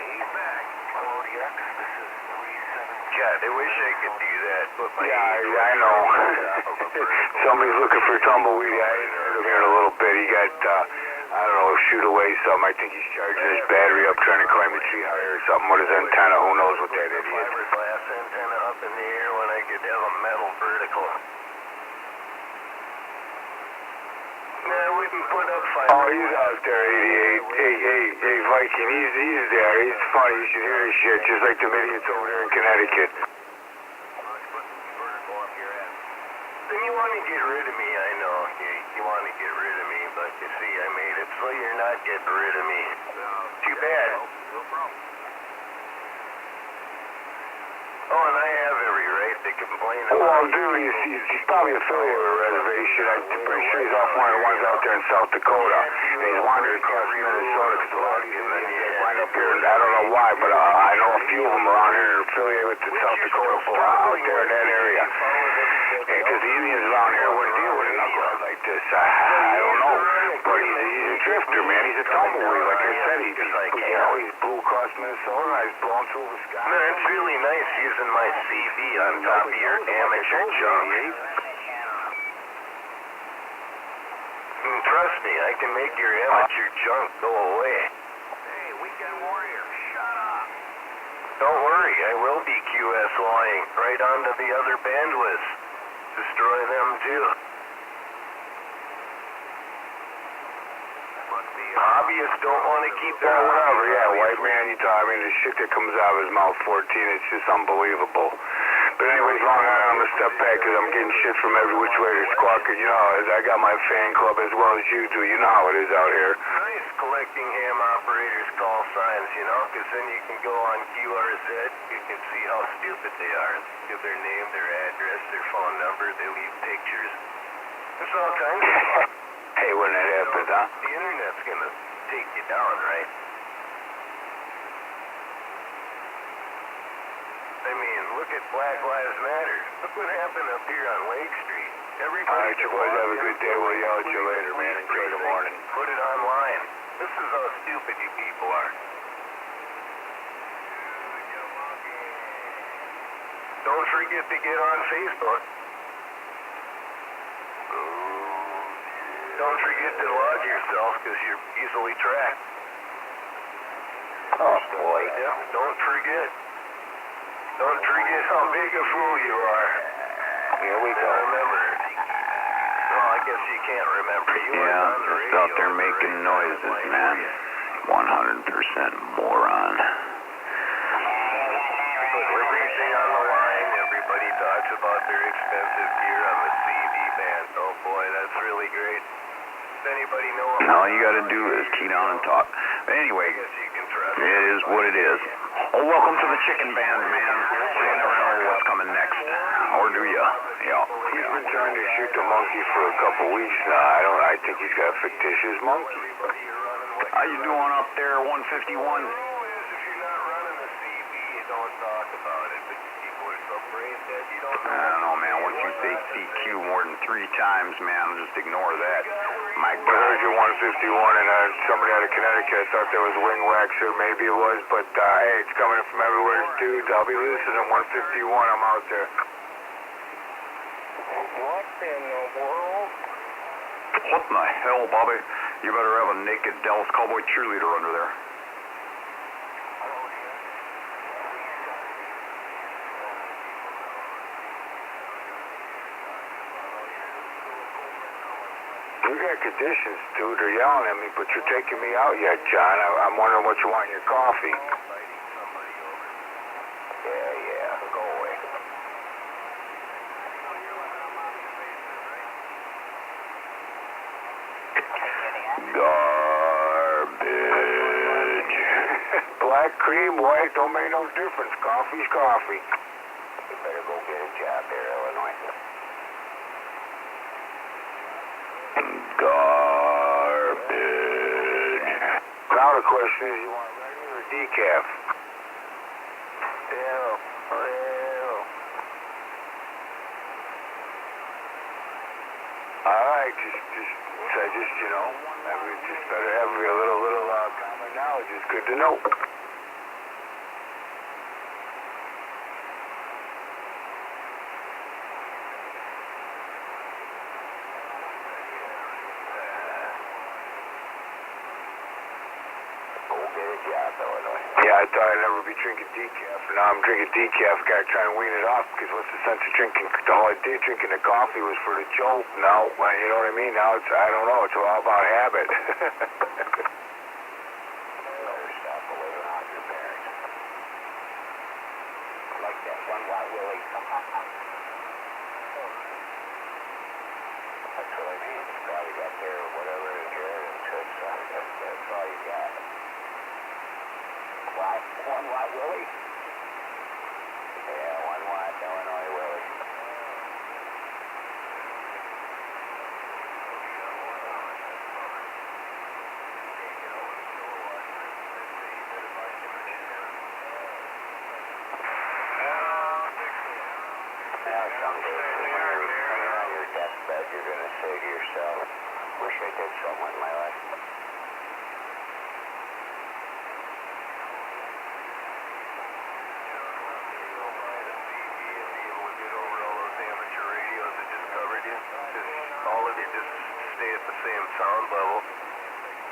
He's back. Kodiak, this is 37. God, I wish I could do that. Yeah, I know. Somebody's looking for tumbleweed. I hadn't heard him here in a little bit. He got, I don't know, shoot away something. I think he's charging his battery up, trying to climb a tree higher or something with his antenna. Who knows what that idiot is. Fiberglass antenna up in the air when I could have a metal vertical. No, we can put up fiber. Oh, he's out there, 88. Hey, Viking, he's there. He's funny. You should hear his shit, just like the idiots over there in Connecticut. Then you want to get rid of me, I know. You want to get rid of me, but you see, I made it so you're not getting rid of me. Too bad. No problem. Oh, and I have every right to complain about it. Well, dude, he's probably affiliated with a reservation. I'm pretty sure he's off one of the ones out there in South Dakota. And he's wandered across Minnesota because a lot of these Indians wind up here. I don't know why, but I know a few of them around here are affiliated with the South Dakota out there in that area. Because the Indians around here wouldn't deal with it. like this? I don't know. But he's a drifter, man. He's a tumbleweed. Like I said, he's blew across Minnesota. He's blown through the sky. Man, it's really nice using my CV on top of your amateur junk. Trust me, I can make your amateur junk go away. Hey, Weekend Warrior, shut up. Don't worry, I will be QSYing right onto the other bandwidths. Destroy them too. Hobbyists don't want to keep their whatever, yeah, white man, you talk, I mean, the shit that comes out of his mouth 14, it's just unbelievable. But anyways, long on, I'm gonna step back because I'm getting shit from every which way to squawking. You know, as I got my fan club as well as you do. You know how it is out here. Nice collecting ham operators call signs, you know, because then you can go on QRZ, you can see how stupid they are. Give their name, their address, their phone number, they leave pictures. There's all kinds of fun. Hey, when that happens, huh? The internet's gonna take you down, right? I mean, look at Black Lives Matter. Look what happened up here on Lake Street. Everybody. All right, you boys have a good day. We'll yell at you later, man. Enjoy the morning. Put it online. This is how stupid you people are. Don't forget to get on Facebook. Don't forget to log yourself because you're easily tracked. Oh, boy. Yeah, don't forget. Don't forget how big a fool you are. Here we go. Remember. Well, I guess you can't remember. You were on the just radio. out there making noises, man. 100% moron. Put everything on the line. Everybody talks about their expensive gear on the CV band. Oh boy, that's really great. Does anybody know? All you gotta do is key down and talk. But anyway, I guess you can trust it is what it is. Oh, welcome to the chicken band, man. You never know what's coming next. Or do you? Yeah. He's been trying to shoot the monkey for a couple weeks now. I think he's got a fictitious monkey. How you doing up there, 151? The rule is if you're not running the CV, you don't talk about it. But people are so brain dead, you don't know. I don't know, man. Once you say CQ more than 3 times, man, just ignore that. My God. I heard you 151, and somebody out of Connecticut, I thought there was wing wax, or maybe it was, but hey, it's coming in from everywhere, dudes. I'll be listening 151. I'm out there. What in the world? What in the hell, Bobby? You better have a naked Dallas Cowboy cheerleader under there. You got conditions, dude. They're yelling at me, but you're taking me out yet, John. I'm wondering what you want in your coffee. Yeah, go away. Garbage. Black cream, white, don't make no difference. Coffee's coffee. You better go get a job there, Illinois. Garbage. Now the question is, you want regular or decaf? Alright, just, you know, I mean, just better have a little common knowledge. It's good to know. Yeah, I thought I'd never be drinking decaf, and now I'm drinking decaf. Got to try and wean it off, because what's the sense of drinking? The whole idea of drinking the coffee was for the jolt. Now, you know what I mean? Now it's, I don't know, it's all about habit. Better stop believing on your parents. Like that one white Willie. That's what I mean. It's probably got their whatever inheritance hooks on it. That's all you got. One white Willie? Yeah, one white Illinois Willie. Now someday when you're on your deathbed, you're going to say to yourself, wish I did something with my life. All of you just stay at the same sound level.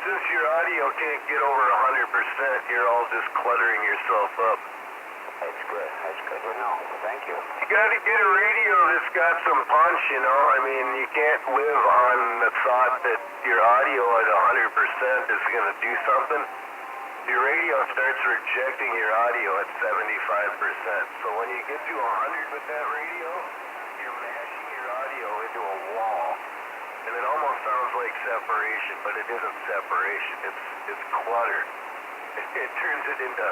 Since your audio can't get over 100%, you're all just cluttering yourself up. That's good. That's good to know. Thank you. You gotta get a radio that's got some punch, you know? I mean, you can't live on the thought that your audio at 100% is gonna do something. Your radio starts rejecting your audio at 75%. So when you get to 100 with that radio, you're mashing your audio into a wall. And it almost sounds like separation, but it isn't separation. It's clutter. It turns it into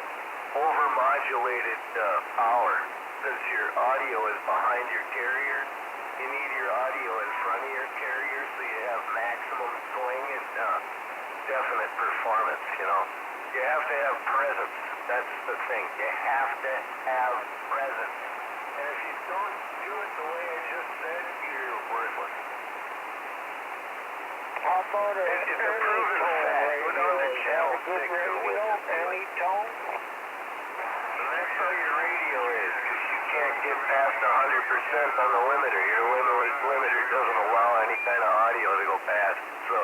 overmodulated power. Since your audio is behind your carrier, you need your audio in front of your carrier so you have maximum swing and definite performance, you know. You have to have presence. That's the thing. You have to have presence. And if you don't do it the way I just said, you're worthless. How about It's a proven fact. Go down to channel 6 and listen to any it. tone? And that's how your radio is, because you can't get past 100% on the limiter. Your limiter doesn't allow any kind of audio to go past. So,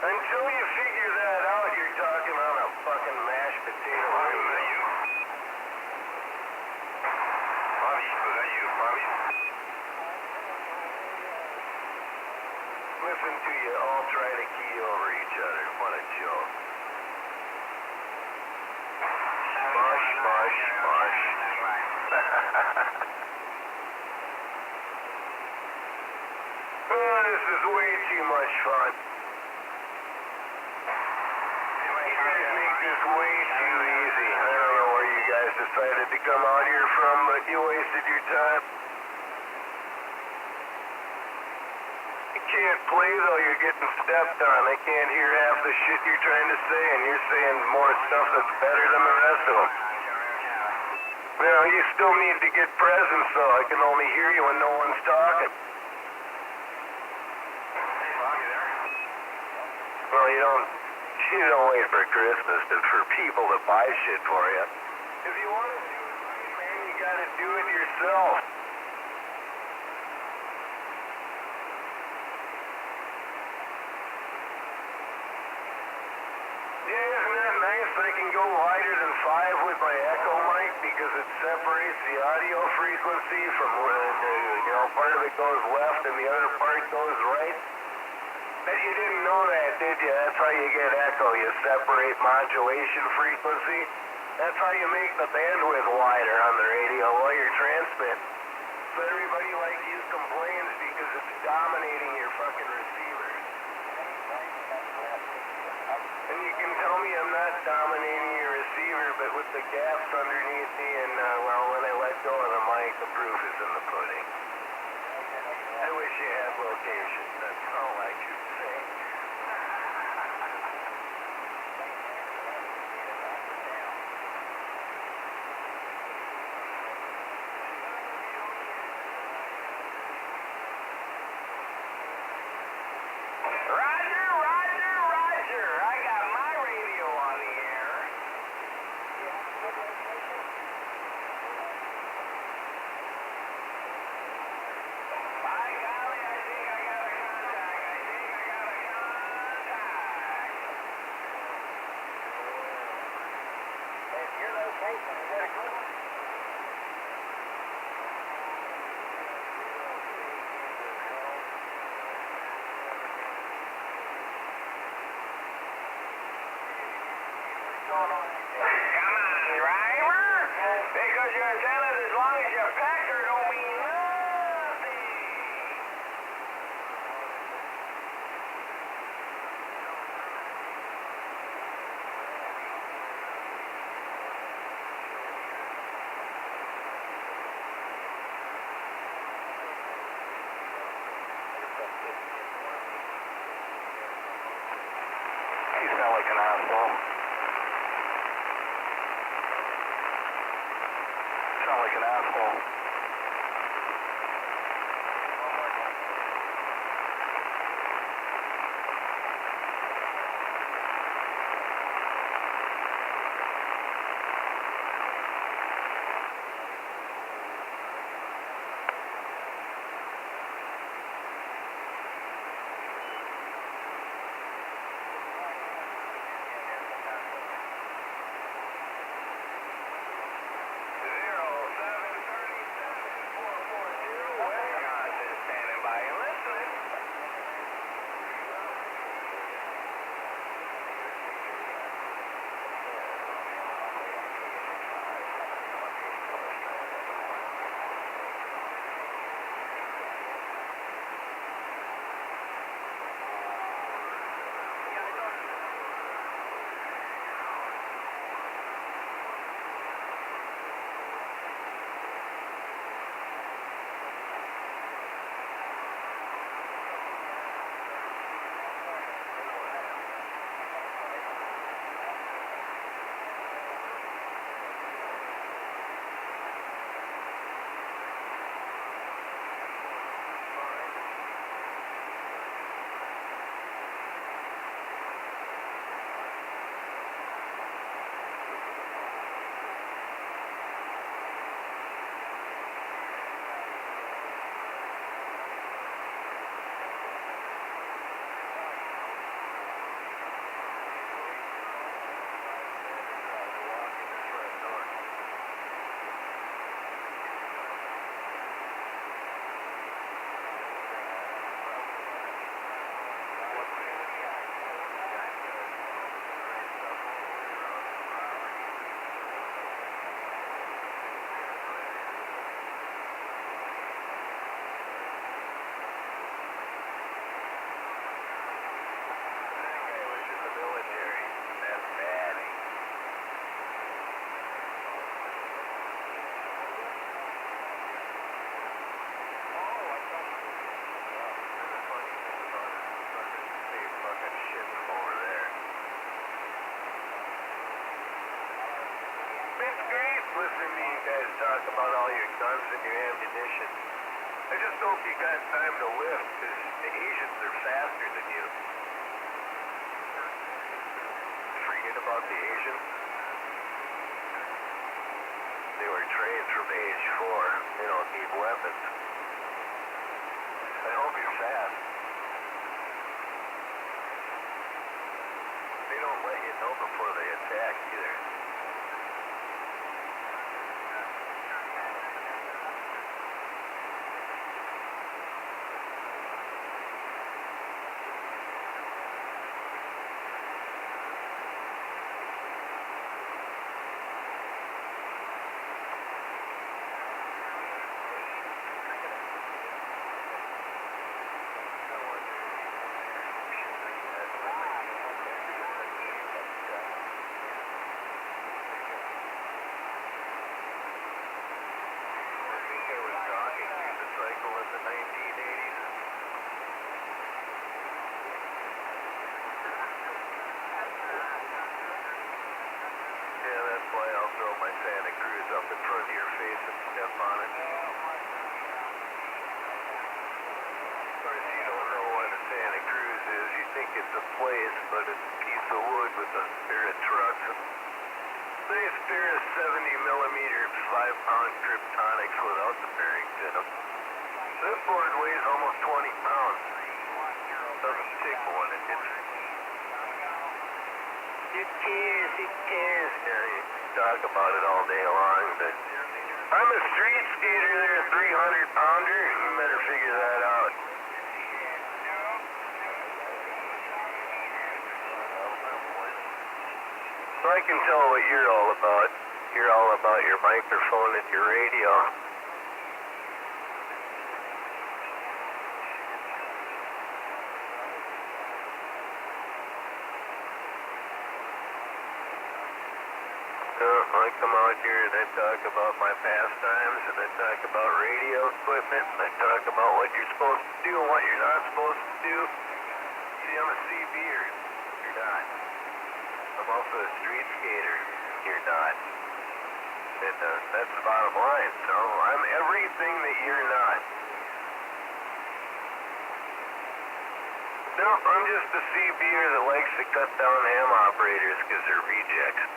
until you figure that out, you're talking on a fucking mashed potato. Listen to you all try to key over each other. What a joke. Smush, smush, smush. Oh, this is way too much fun. You guys make this way too easy. I don't know where you guys decided to come out here from, but you wasted your time. Can't play though, you're getting stepped on. They can't hear half the shit you're trying to say, and you're saying more stuff that's better than the rest of them. Well, you still need to get presence though. I can only hear you when no one's talking. Well, you don't wait for Christmas for people to buy shit for you. If you want to do it right, man, you gotta do it yourself. I can go wider than 5 with my echo mic because it separates the audio frequency from part of it goes left and the other part goes right. But you didn't know that, did you? That's how you get echo. You separate modulation frequency. That's how you make the bandwidth wider on the radio while you're transmitting. So everybody like you complains because it's dominating your fucking receivers. And you can tell me I'm not dominating your receiver, but with the gaps underneath me and, when I let go of the mic, the proof is in the pudding. I wish you had locations, that's all I could say. Come on, driver. Because your antennas, as long as you pack her, don't mean nothing. You sound like an asshole. Sound like an asshole. listening to you guys talk about all your guns and your ammunition. I just hope you got time to lift, because the Asians are faster than you. Forget about the Asians. They were trained from age 4. They don't need weapons. I hope you're fast. They don't let you know before they attack either. Santa Cruz up in front of your face and step on it. Of course, you don't know what a Santa Cruz is. You think it's a place, but it's a piece of wood with a pair of trucks. Nice pair of 70mm 5-pound kryptonics without the bearings in them. This board weighs almost 20 pounds. Doesn't tickle when it hits. It cares. Yeah, you talk about it all day long, but I'm a street skater there, a 300-pounder. You better figure that out. So I can tell what you're all about. You're all about your microphone and your radio. I come out here and I talk about my pastimes, and I talk about radio equipment, and I talk about what you're supposed to do and what you're not supposed to do. See, I'm a CB'er. You're not. I'm also a street skater. You're not. And that's the bottom line. So I'm everything that you're not. No, I'm just a CB'er that likes to cut down ham operators because they're rejects.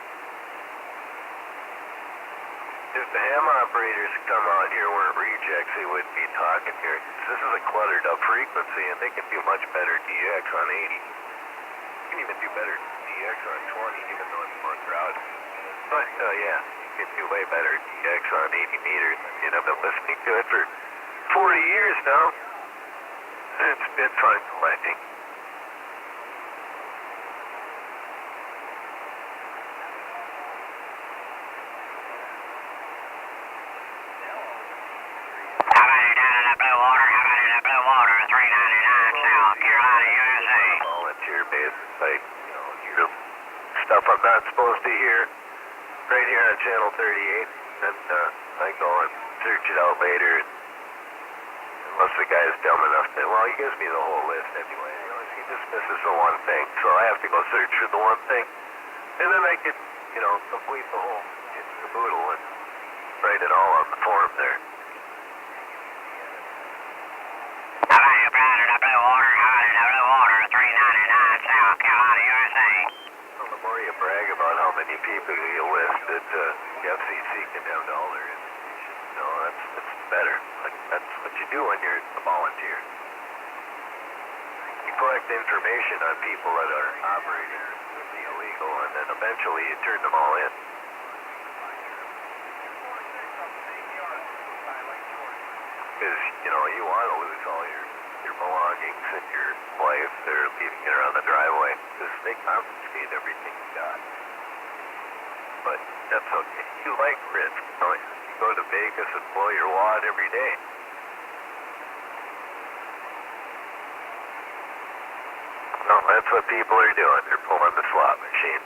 If the ham operators come out here weren't rejects, they wouldn't be talking here. This is a cluttered up frequency, and they can do much better DX on 80. You can even do better DX on 20, even though it's more crowded. But, yeah, you can do way better DX on 80 meters. And I've been listening to it for 40 years now. It's been fun collecting. Carolina, U.S.A. Volunteer base, like, hear stuff I'm not supposed to hear right here on Channel 38, and I go and search it out later, unless the guy's dumb enough to, well, he gives me the whole list anyway, he just misses the one thing, so I have to go search for the one thing, and then I can, complete the whole caboodle and write it all on the form there. The more you brag about how many people you list that the FCC condemned all their institutions, that's better. Like, that's what you do when you're a volunteer. You collect information on people that are operating the illegal, and then eventually you turn them all in. Because, you want to lose all your belongings and your wife. They're leaving it around the driveway. Because they confiscate everything you got. But that's okay. You like risk. You go to Vegas and blow your wad every day. No, that's what people are doing. They're pulling the slot machine.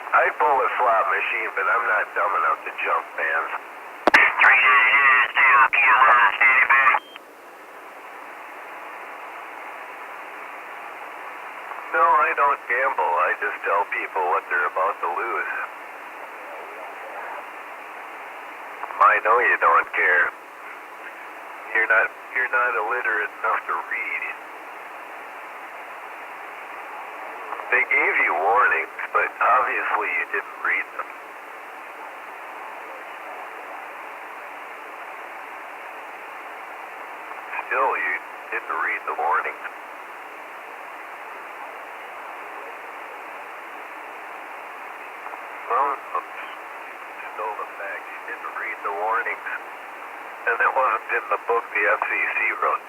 I'd pull a slot machine, but I'm not dumb enough to jump fans. 399 South Carolina, standing by. No, I I don't gamble. I just tell people what they're about to lose. I know you don't care. You're not illiterate enough to read. They gave you warnings, but obviously you didn't read them. Still, you didn't read the warnings. Well, still the fact you didn't read the warnings. And it wasn't in the book the FCC wrote.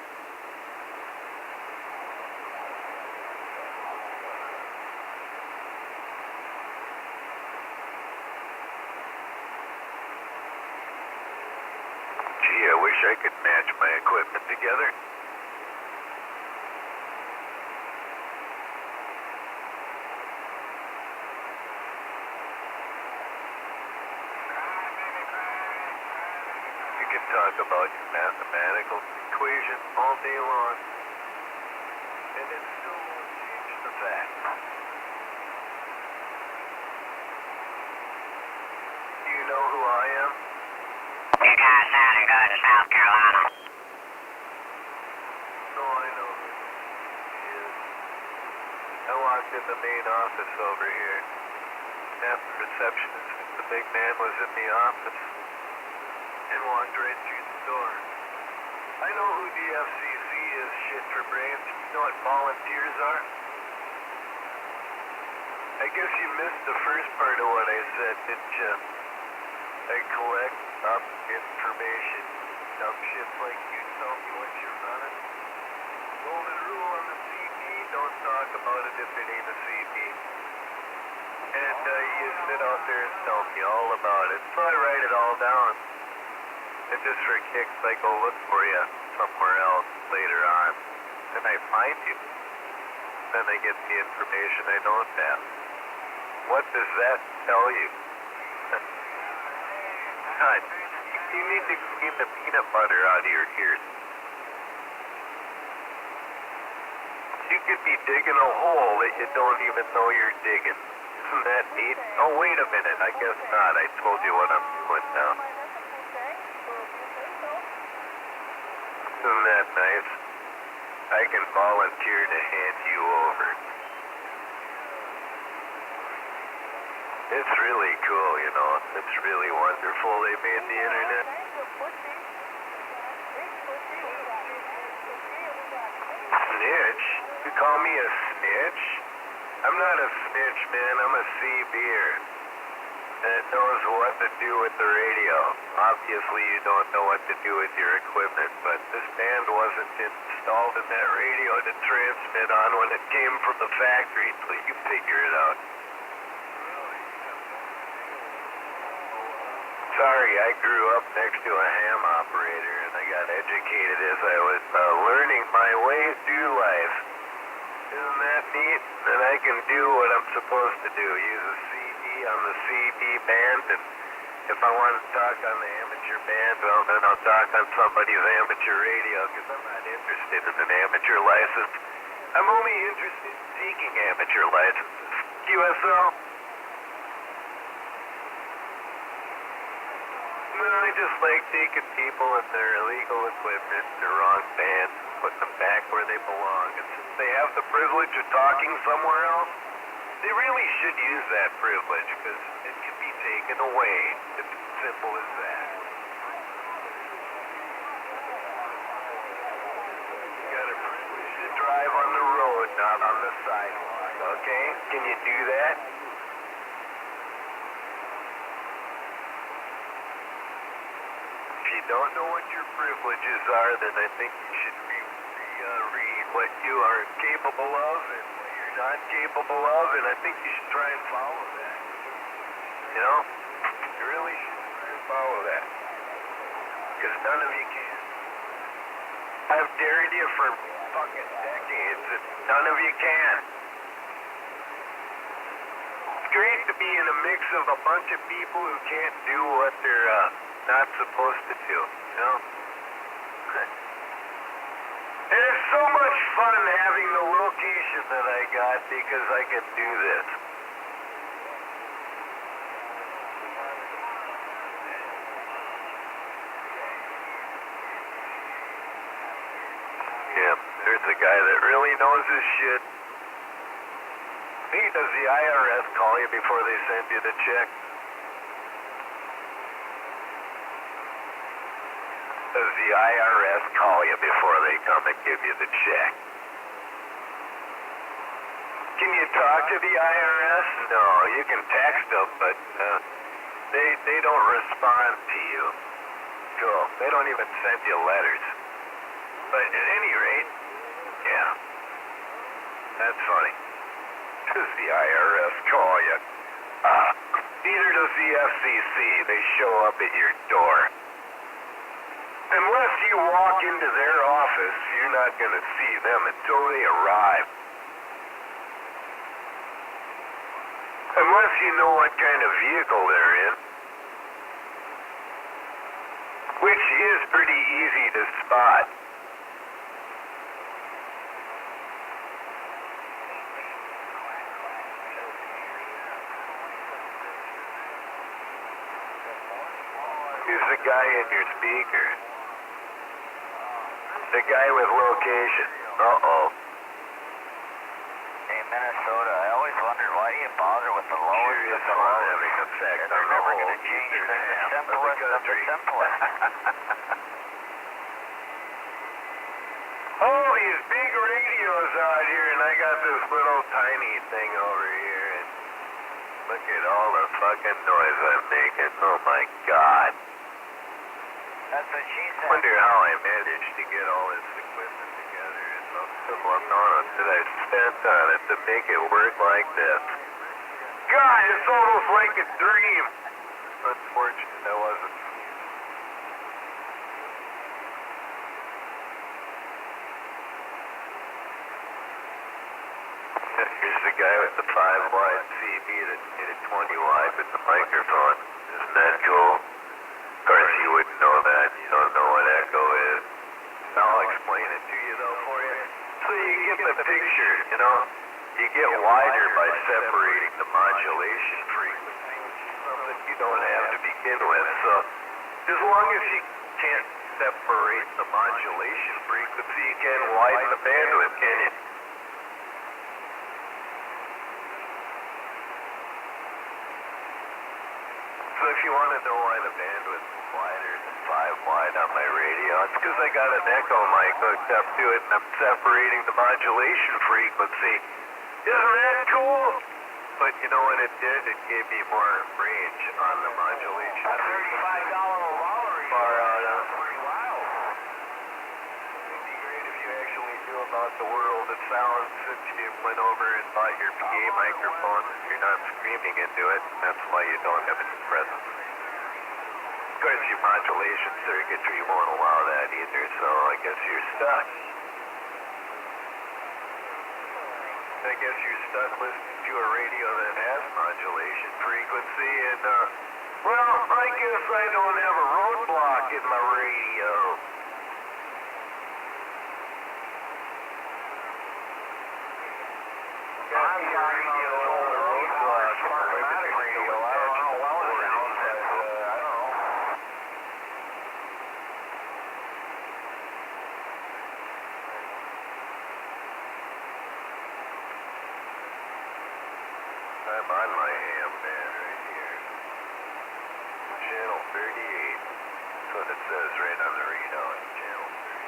Gee, I wish I could match my equipment together. You can talk about your mathematical equation all day long, and it still won't change the fact. Do you know who I am? You guys sounded good in South Carolina. No, I know who he is. I walked in the main office over here. Asked the receptionist if the big man was in the office, and walked right through the door. I know who the FCC is, shit for brains. You know what volunteers are? I guess you missed the first part of what I said, didn't you? I collect up information. Dumb shits like you tell me what you're running. Golden rule on the CB, don't talk about it if it ain't a CB. And you sit out there and tell me all about it. So I write it all down. And just for kicks, I go look for you somewhere else later on. And I find you. Then I get the information I don't have. What does that tell you? God, you need to clean the peanut butter out of your ears. You could be digging a hole that you don't even know you're digging. Isn't that neat? Oh, wait a minute. I guess not. I told you what I'm doing now. Isn't that nice? I can volunteer to hand you over. It's really cool, you know. It's really wonderful they made the internet. Snitch? You call me a snitch? I'm not a snitch, man. I'm a CB'er. And it knows what to do with the radio. Obviously, you don't know what to do with your equipment, but this band wasn't installed in that radio to transmit on when it came from the factory, so you figure it out. Sorry, I grew up next to a ham operator, and I got educated as I was learning my way through life. Isn't that neat? That I can do what I'm supposed to do, use a CD on the CD band, and if I want to talk on the amateur band, well, then I'll talk on somebody's amateur radio, because I'm not interested in an amateur license. I'm only interested in seeking amateur licenses. QSL? No, I just like taking people and their illegal equipment, their wrong bands, and putting them back where they belong. And since they have the privilege of talking somewhere else, they really should use that privilege, because it can be taken away. It's as simple as that. You got a privilege to drive on the road, not on the sidewalk, okay? Can you do that? If you don't know what your privileges are, then I think you should read what you are capable of and what you're not capable of, and I think you should try and follow that. You know? You really should try and follow that. Because none of you can. I've dared you for fucking decades, and none of you can. It's great to be in a mix of a bunch of people who can't do what they're not supposed to do, you know? And if so much fun having the location that I got because I could do this. Yeah, there's a guy that really knows his shit. Hey, does the IRS call you before they send you the check? Does the IRS call you before they come and give you the check? Can you talk to the IRS? No, you can text them, but they don't respond to you. Cool. They don't even send you letters. But at any rate, yeah, that's funny. Does the IRS call you? Neither does the FCC. They show up at your door. Unless you walk into their office, you're not going to see them until they arrive. Unless you know what kind of vehicle they're in. Which is pretty easy to spot. Who's the guy in your speaker? The guy with location. Uh-oh. Hey, Minnesota, I always wondered why do you bother with the lowest Sure of is the fun lowest? having effect on They're the never whole going to change it. They're the half of the simplest of the country. simplest. Oh, these big radios out here, and I got this little tiny thing over here, and look at all the fucking noise I'm making. Oh my God. That's what she said. Wonder how I managed to get all this equipment together and the amount that I spent on it to make it work like this. God, it's almost like a dream. Unfortunate, I wasn't. Here's the guy with the 5-wide CB that made it 20 wide with the microphone. Isn't that cool? Of course, you wouldn't know that. You don't know what echo is. I'll explain it to you, though, for you. So you get the picture, you know? You get wider by separating the modulation frequency, which is something you don't have to begin with. So as long as you can't separate the modulation frequency, you can't widen the bandwidth, can you? So if you want to know why the bandwidth is wider than 5 wide on my radio, it's because I got an echo mic hooked up to it and I'm separating the modulation frequency. Isn't that cool? But you know what it did? It gave me more range on the modulation. A $35 revolver. Far out on. Pretty wild. It'd be great if you actually knew about the world of sound since you went over and bought your PA microphone and you're not screaming into it. That's why you don't have any presence. Of course, your modulation circuitry won't allow that either, so I guess you're stuck. I guess you're stuck listening to a radio that has modulation frequency, and, well, I guess I don't have a roadblock in my radio. Got the radio on the roadblock for automatic radio. I don't know how well it sounds, but, I don't know. I'm on my ham band right here. Channel 38. That's what it says right on the readout. Channel 38.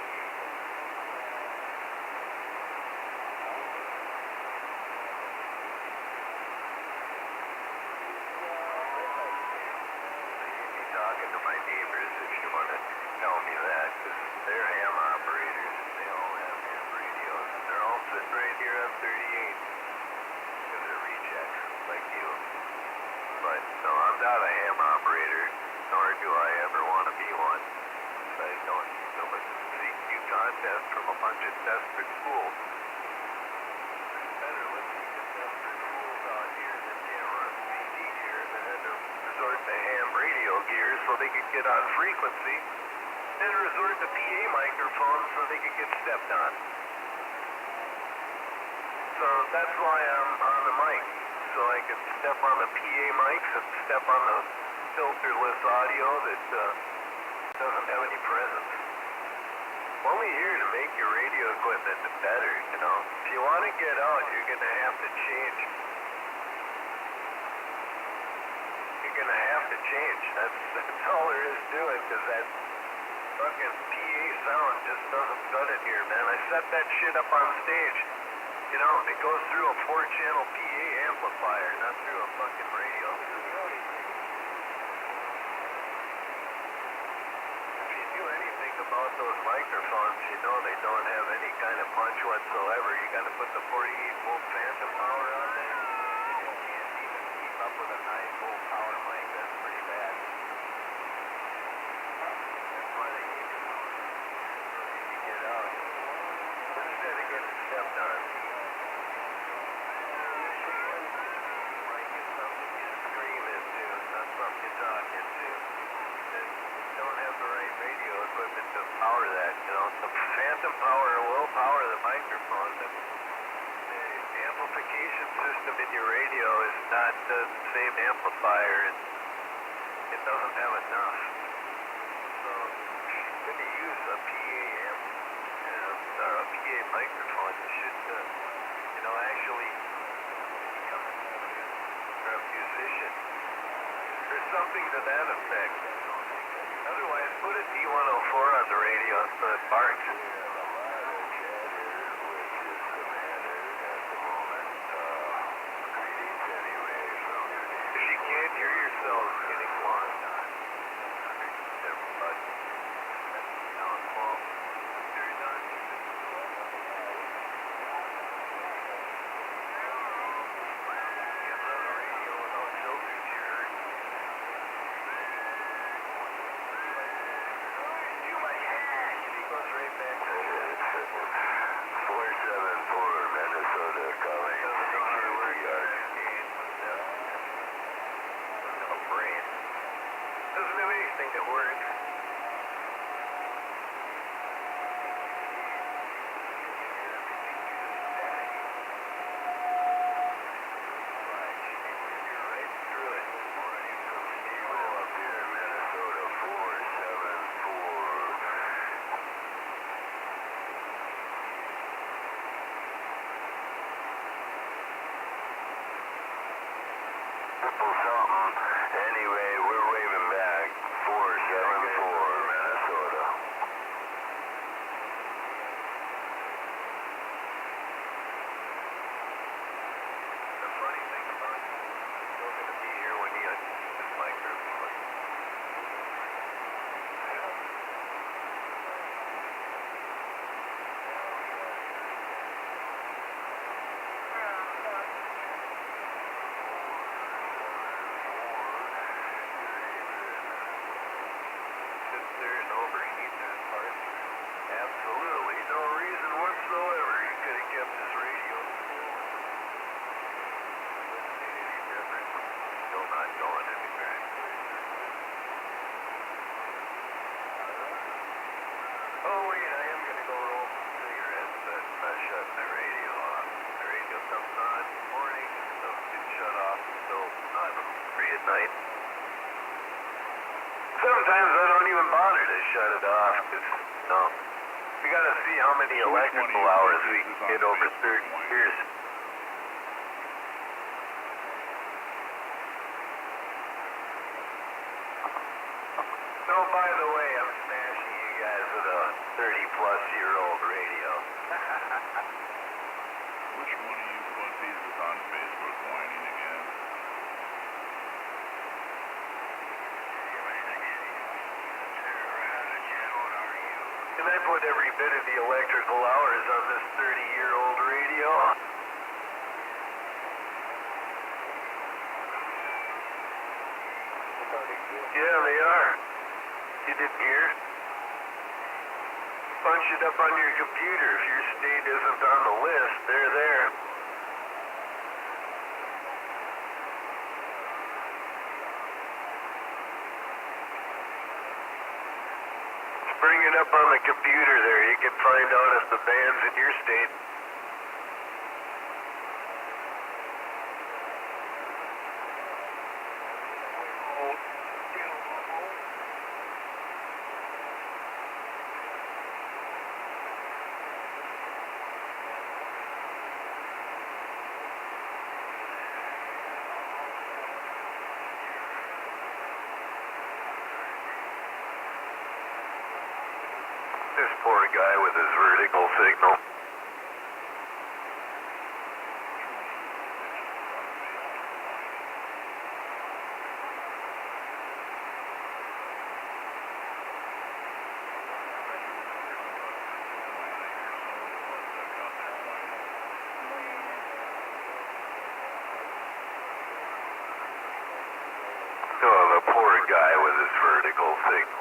Talking to my neighbors if you want to tell me that, because they're ham operators and they all have ham radios, and they're all sitting right here on 38. Because they're rejects like you. But no, I'm not a ham operator, nor do I ever want to be one. I don't know a CQ contest from a bunch of desperate fools. There's better listening to desperate fools out here that can't run CD gear that had to resort to ham radio gear so they could get on frequency, and resort to PA microphones so they could get stepped on. So that's why I'm on the mic. So I can step on the PA mics and step on the filterless audio that doesn't have any presence. I'm only here to make your radio equipment better, you know. If you want to get out, you're going to have to change. You're going to have to change. That's all there is to it, because that fucking PA sound just doesn't cut it here, man. I set that shit up on stage. You know, it goes through a 4-channel PA amplifier, not through a fucking radio. If you do anything about those microphones, you know they don't have any kind of punch whatsoever. You got to put the 48-volt phantom power on there. You can't even keep up with a 9-volt power mic. That's pretty bad. That's why they give you to get out instead of getting stepped on. Power that, you know, the phantom power will power the microphone. The amplification system in your radio is not the same amplifier, and it doesn't have enough. So when you use a PA amp or a PA microphone, you should, you know, actually become a musician or something to that effect. Otherwise, put a D104 on the radio so it barks. If you can't hear yourself getting lost on everybody, that's downfall. You're done. Getting on the radio without filters, you heard. Right back to 474 Minnesota calling. Doesn't know how to work a brain. Doesn't have anything that works. Right through it. Up here, Minnesota 474. Something. Anyway, we're waving back. 474 Minnesota. The funny thing about it, you're still going to be here when you unmute this microphone. Absolutely no reason whatsoever he could have kept his radio. Still not going anywhere. Oh wait, I am going to go roll some cigarettes, but I shut my radio off. The radio comes on in the morning, and it doesn't get shut off until 3 at night. Sometimes I don't even bother to shut it off, because, you know, we got to see how many electrical hours we can get over 30 years. So, by the way, I'm smashing you guys with a 30-plus-year-old radio. Which one of you pussies is on Facebook whining again? Can I put every bit of the electrical hours on this 30-year-old radio? Yeah, they are. You didn't hear? Punch it up on your computer. If your state isn't on the list, they're there. Bring it up on the computer there. You can find out if the band's in your state. This poor guy with his vertical signal. Oh, the poor guy with his vertical signal.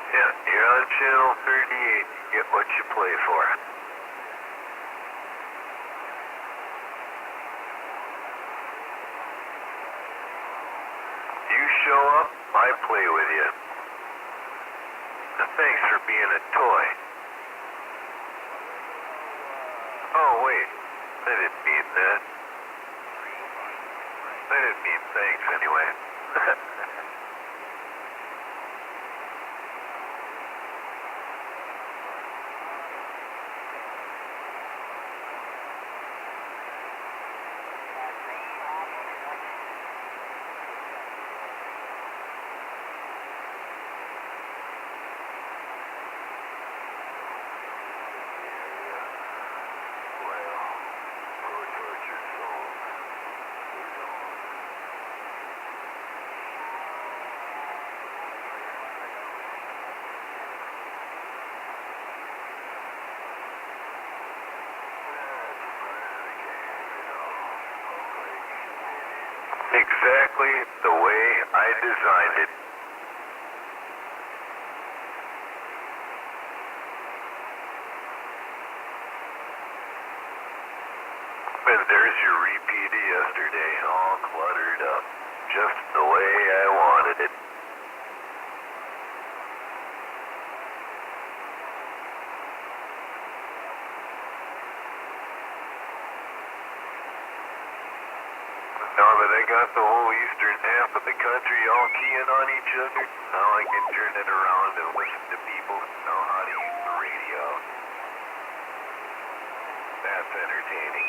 Yeah, you're on channel 38. You get what you play for. You show up, I play with you. Thanks for being a toy. Oh, wait. I didn't mean that. I didn't mean thanks anyway. Exactly the way I designed it. And there's your repeat of yesterday, all cluttered up, just the way I wanted it. Now that I got the whole eastern half of the country all keying on each other, now I can turn it around and listen to people who know how to use the radio. That's entertaining.